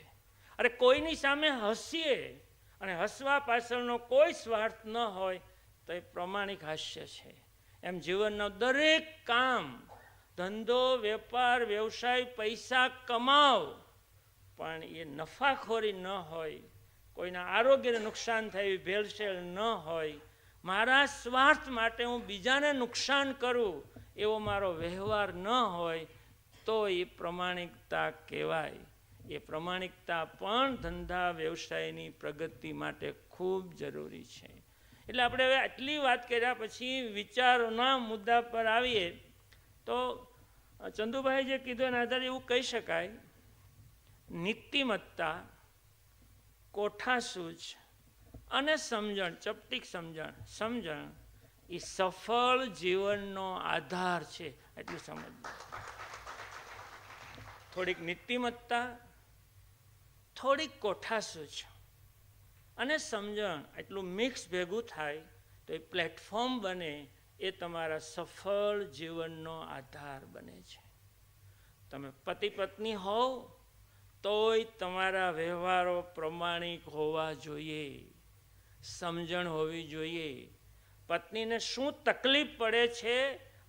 અરે કોઈની સામે હસીએ અને હસવા પાછળનો કોઈ સ્વાર્થ ન હોય તો એ પ્રમાણિક હાસ્ય છે. એમ જીવનનો દરેક કામ, ધંધો, વેપાર, વ્યવસાય, પૈસા કમાવ, પણ એ નફાખોરી ન હોય, કોઈના આરોગ્યને નુકસાન થાય ભેળસેળ ન હોય, મારા સ્વાર્થ માટે હું બીજાને નુકસાન કરું એવો મારો વ્યવહાર ન હોય તો એ પ્રમાણિકતા કહેવાય. એ પ્રમાણિકતા પણ ધંધા વ્યવસાયની પ્રગતિ માટે ખૂબ જરૂરી છે. એટલે આપણે હવે આટલી વાત કર્યા પછી વિચારોના મુદ્દા પર આવીએ તો ચંદુભાઈ જે કીધું એના આધારે એવું કહી શકાય, નીતિમત્તા, કોઠાસૂઝ અને સમજણ, ચપટીક સમજણ એ સફળ જીવનનો આધાર છે. એટલું સમજવું. થોડીક નીતિમત્તા, થોડીક કોઠાસૂઝ અને સમજણ, એટલું મિક્સ ભેગું થાય તો એ પ્લેટફોર્મ બને. એ તમારા સફળ જીવનનો આધાર બને છે. તમે પતિ પત્ની હોવ તોય તમારા વ્યવહારો પ્રમાણિક હોવા જોઈએ, સમજણ હોવી જોઈએ. પત્નીને શું તકલીફ પડે છે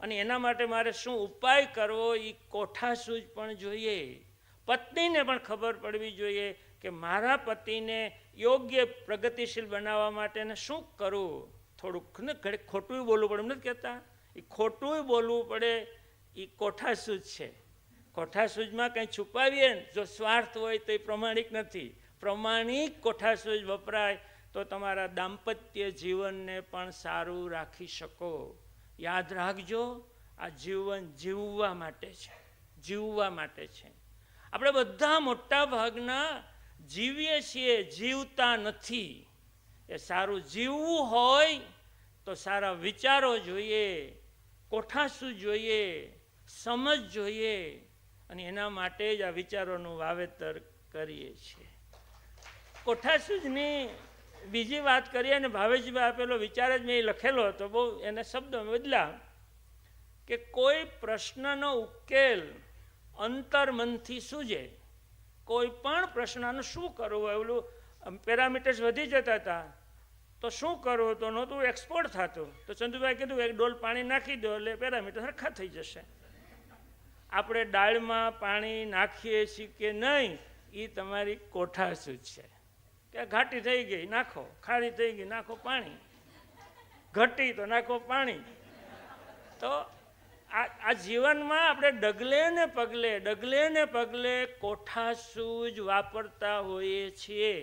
અને એના માટે મારે શું ઉપાય કરવો એ કોઠાસૂઝ પણ જોઈએ. પત્નીને પણ ખબર પડવી જોઈએ કે મારા પતિને યોગ્ય પ્રગતિશીલ બનાવવા માટે શું કરવું. થોડુંક ને ઘડીક ખોટું બોલવું પડે એમ નથી કહેતા, એ ખોટું બોલવું પડે એ કોઠાસૂઝ છે. કોઠાસૂઝમાં કંઈ છુપાવીએ ને જો સ્વાર્થ હોય તો એ પ્રમાણિક નથી. પ્રમાણિક કોઠાસૂઝ વપરાય તો તમારા દાંપત્ય જીવનને પણ સારું રાખી શકો. યાદ રાખજો, આ જીવન જીવવા માટે છે, જીવવા માટે છે. આપણે બધા મોટા ભાગના જીવીએ છીએ, જીવતા નથી. એ સારું જીવવું હોય તો સારા વિચારો જોઈએ, કોઠાસૂઝ જોઈએ, સમજ જોઈએ, અને એના માટે જ આ વિચારોનું વાવેતર કરીએ છીએ. કોઠાસૂઝની બીજી વાત કરીએ ને, ભાવેશભાઈ આપેલો વિચાર જ મેં લખેલો હતો, બહુ એને શબ્દો બદલા કે કોઈ પ્રશ્નનો ઉકેલ અંતર્મનથી સૂજે. કોઈ પણ પ્રશ્નનું શું કરવું, એવલું પેરામીટર્સ વધી જતા હતા તો શું કરવું તો નહોતું એક્સપોર્ટ થતું. તો ચંદુભાઈ કીધું એક ડોલ પાણી નાખી દો એટલે પેરામીટર સરખા થઈ જશે. આપણે દાળમાં પાણી નાખીએ છીએ કે નહીં એ તમારી કોઠાસૂઝ છે. કે ઘાટી થઈ ગઈ નાખો, ખારી થઈ ગઈ નાખો પાણી, ઘટી તો નાખો પાણી. તો આ જીવનમાં આપણે ડગલે ને પગલે કોઠાસૂઝ વાપરતા હોઈએ છીએ.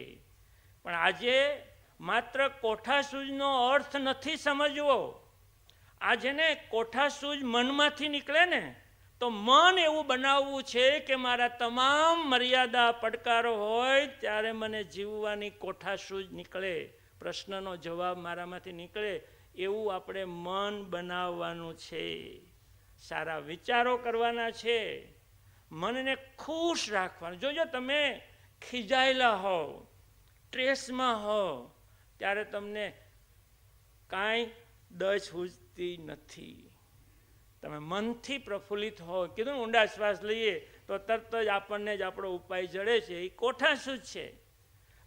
પણ આજે માત્ર કોઠાસૂઝનો અર્થ નથી સમજવો. આ જેને કોઠાસૂઝ મનમાંથી નીકળે ને, તો મન એવું બનાવવું છે કે મારા તમામ મર્યાદા પડકારો હોય ત્યારે મને જીવવાની કોઠાસૂઝ નીકળે, પ્રશ્નનો જવાબ મારામાંથી નીકળે, એવું આપણે મન બનાવવાનું છે. સારા વિચારો કરવાના છે, મનને ખુશ રાખવાનું. જોજો તમે ખીજાયેલા હોવ, સ્ટ્રેસમાં હોવ ત્યારે તમને કાંઈ દજ સૂઝતી નથી. તમે મનથી પ્રફુલ્લિત હો, કીધું ને ઊંડા શ્વાસ લઈએ તો તરત જ આપણને જ આપણો ઉપાય જડે છે. એ કોઠાસૂઝ છે.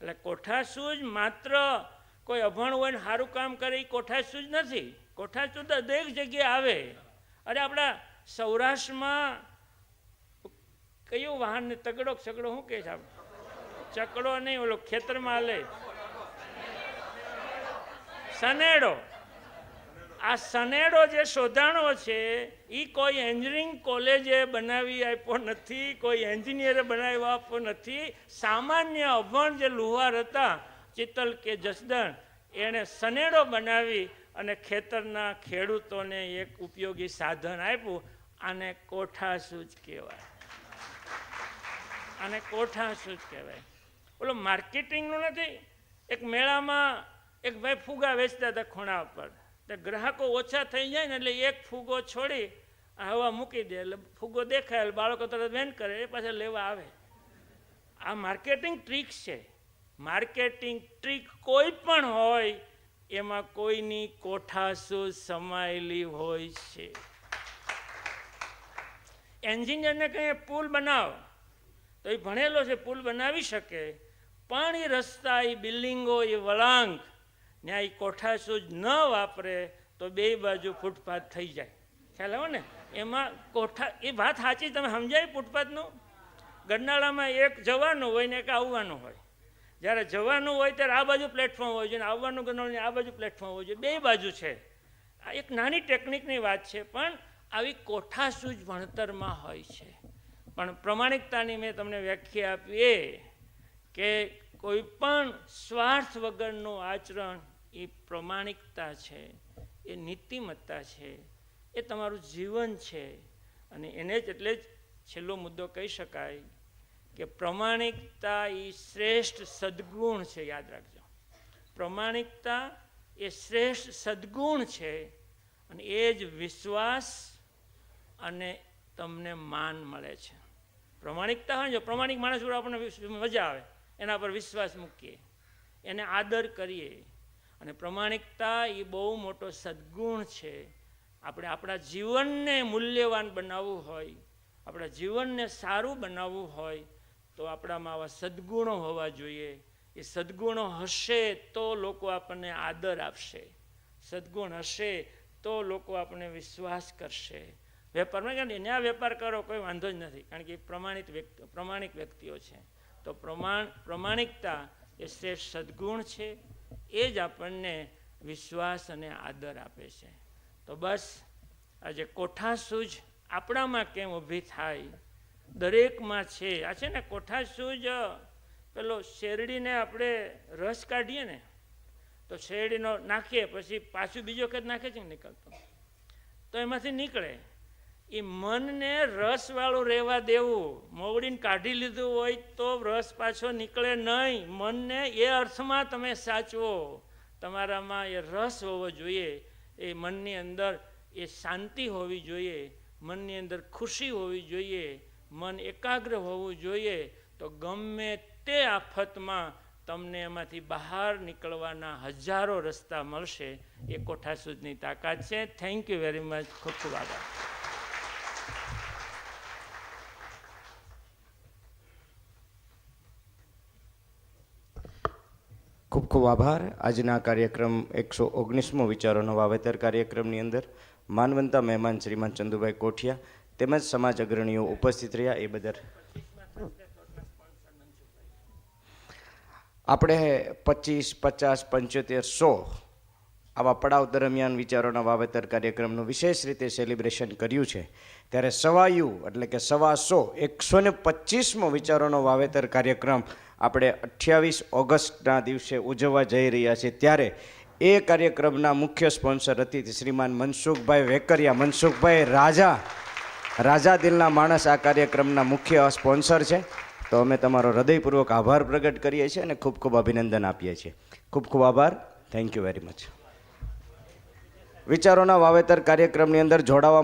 એટલે કોઠાસૂઝ માત્ર કોઈ અભણ હોય ને સારું કામ કરે એ કોઠાસૂઝ નથી. કોઠાસૂઝ તો દરેક જગ્યાએ આવે. અરે આપણા સૌરાષ્ટ્રમાં કયું વાહનને તગડો શું કહે છે? ચકડો નહીં, ઓલો ખેતરમાં હાલે સનેડો. આ સનેડો જે શોધાણો છે એ કોઈ એન્જિનિયરિંગ કોલેજે બનાવી આપ્યો નથી, કોઈ એન્જિનિયરે બનાવી આપ્યો નથી. સામાન્ય અભણ જે લુહાર હતા ચિત્તલ કે જસદણ, એણે સનેડો બનાવી અને ખેતરના ખેડૂતોને એક ઉપયોગી સાધન આપ્યું. આને કોઠાસૂઝ કહેવાય, આને કોઠાસૂઝ કહેવાય. ઓલો માર્કેટિંગનું નથી. એક મેળામાં એક ભાઈ ફુગા વેચતા હતા ખૂણા ઉપર. તો ગ્રાહકો ઓછા થઈ જાય ને એટલે એક ફૂગો છોડી હવા મૂકી દે, એટલે ફૂગો દેખાય એટલે બાળકો તરત વેન કરે, એ પાછા લેવા આવે. આ માર્કેટિંગ ટ્રીક છે. માર્કેટિંગ ટ્રીક કોઈ પણ હોય એમાં કોઈની કોઠાસૂઝ સમાયેલી હોય છે. એન્જિનિયરને કંઈ પુલ બનાવો તો એ ભણેલો છે, પુલ બનાવી શકે, પણ એ રસ્તા, એ બિલ્ડિંગો, એ વળાંક ત્યાં એ કોઠાસૂઝ ન વાપરે તો બે બાજુ ફૂટપાથ થઈ જાય. ખ્યાલ આવે ને? એમાં એ વાત સાચી, તમે સમજાય? ફૂટપાથનું ગરનાળામાં એક જવાનું હોય ને એક આવવાનું હોય. જ્યારે જવાનું હોય ત્યારે આ બાજુ પ્લેટફોર્મ હોય છે, આવવાનું ગરનાળું આ બાજુ પ્લેટફોર્મ હોય છે, બે બાજુ છે. આ એક નાની ટેકનિકની વાત છે, પણ આવી કોઠાસૂઝ ભણતરમાં હોય છે. પણ પ્રમાણિકતાની મેં તમને વ્યાખ્યા આપી એ કે કોઈ પણ સ્વાર્થ વગરનું આચરણ એ પ્રમાણિકતા છે, એ નીતિમત્તા છે, એ તમારું જીવન છે. અને એને જ એટલે જ છેલ્લો મુદ્દો કહી શકાય કે પ્રમાણિકતા એ શ્રેષ્ઠ સદ્ગુણ છે. યાદ રાખજો, પ્રમાણિકતા એ શ્રેષ્ઠ સદ્ગુણ છે, અને એ જ વિશ્વાસ અને તમને માન મળે છે. પ્રમાણિકતા હોય, જો પ્રમાણિક માણસ જોડે આપણને મજા આવે, એના પર વિશ્વાસ મૂકીએ, એને આદર કરીએ. અને પ્રમાણિકતા એ બહુ મોટો સદ્ગુણ છે. આપણે આપણા જીવનને મૂલ્યવાન બનાવવું હોય, આપણા જીવનને સારું બનાવવું હોય તો આપણામાં આવા સદ્ગુણો હોવા જોઈએ. એ સદ્ગુણો હશે તો લોકો આપણને આદર આપશે, સદ્ગુણ હશે તો લોકો આપણને વિશ્વાસ કરશે. વેપારમાં કે ન્યા વેપાર કરો કોઈ વાંધો જ નથી, કારણ કે પ્રમાણિક વ્યક્તિઓ છે. તો પ્રમાણિકતા એ શ્રેષ્ઠ સદ્ગુણ છે. એ જ આપણને વિશ્વાસ અને આદર આપે છે. તો બસ આજે કોઠાસૂઝ આપણામાં કેમ ઊભી થાય, દરેકમાં છે. આ છે ને કોઠાસૂઝ, પેલો શેરડીને આપણે રસ કાઢીએ ને તો શેરડીનો નાખીએ પછી પાછું બીજો વખત નાખે છે ને નીકળતો, તો એમાંથી નીકળે. એ મનને રસવાળું રહેવા દેવું. મોવડીને કાઢી લીધું હોય તો રસ પાછો નીકળે નહીં. મનને એ અર્થમાં તમે સાચવો. તમારામાં એ રસ હોવો જોઈએ, એ મનની અંદર એ શાંતિ હોવી જોઈએ, મનની અંદર ખુશી હોવી જોઈએ, મન એકાગ્ર હોવું જોઈએ. તો ગમે તે આફતમાં તમને એમાંથી બહાર નીકળવાના હજારો રસ્તા મળશે. એ કોઠાસૂઝની તાકાત છે. Thank you very much. ખૂબ ખૂબ આભાર. ખૂબ ખૂબ આભાર. આજના કાર્યક્રમ 119મો વિચારોનો વાવેતર કાર્યક્રમની અંદર માનવંતા મહેમાન શ્રીમાન ચંદુભાઈ કોઠિયા તેમજ સમાજ અગ્રણીઓ ઉપસ્થિત રહ્યા. એ બદલ આપણે 25, 50, 75, 100 આવા પડાવ દરમિયાન વિચારોના વાવેતર કાર્યક્રમનું વિશેષ રીતે સેલિબ્રેશન કર્યું છે. ત્યારે સવાયુ એટલે કે 125મો વિચારોનો વાવેતર કાર્યક્રમ આપણે 28 ઓગસ્ટના દિવસે ઉજવવા જઈ રહ્યા છીએ. ત્યારે એ કાર્યક્રમના મુખ્ય સ્પોન્સર અતિથિ શ્રીમાન મનસુખભાઈ વેકરિયા, મનસુખભાઈ રાજા દિલના માણસ આ કાર્યક્રમના મુખ્ય સ્પોન્સર છે. તો અમે તમારો હૃદયપૂર્વક આભાર પ્રગટ કરીએ છીએ અને ખૂબ ખૂબ અભિનંદન આપીએ છીએ. ખૂબ ખૂબ આભાર. Thank you very much. વિચારોના વાવેતર કાર્યક્રમની અંદર જોડાવા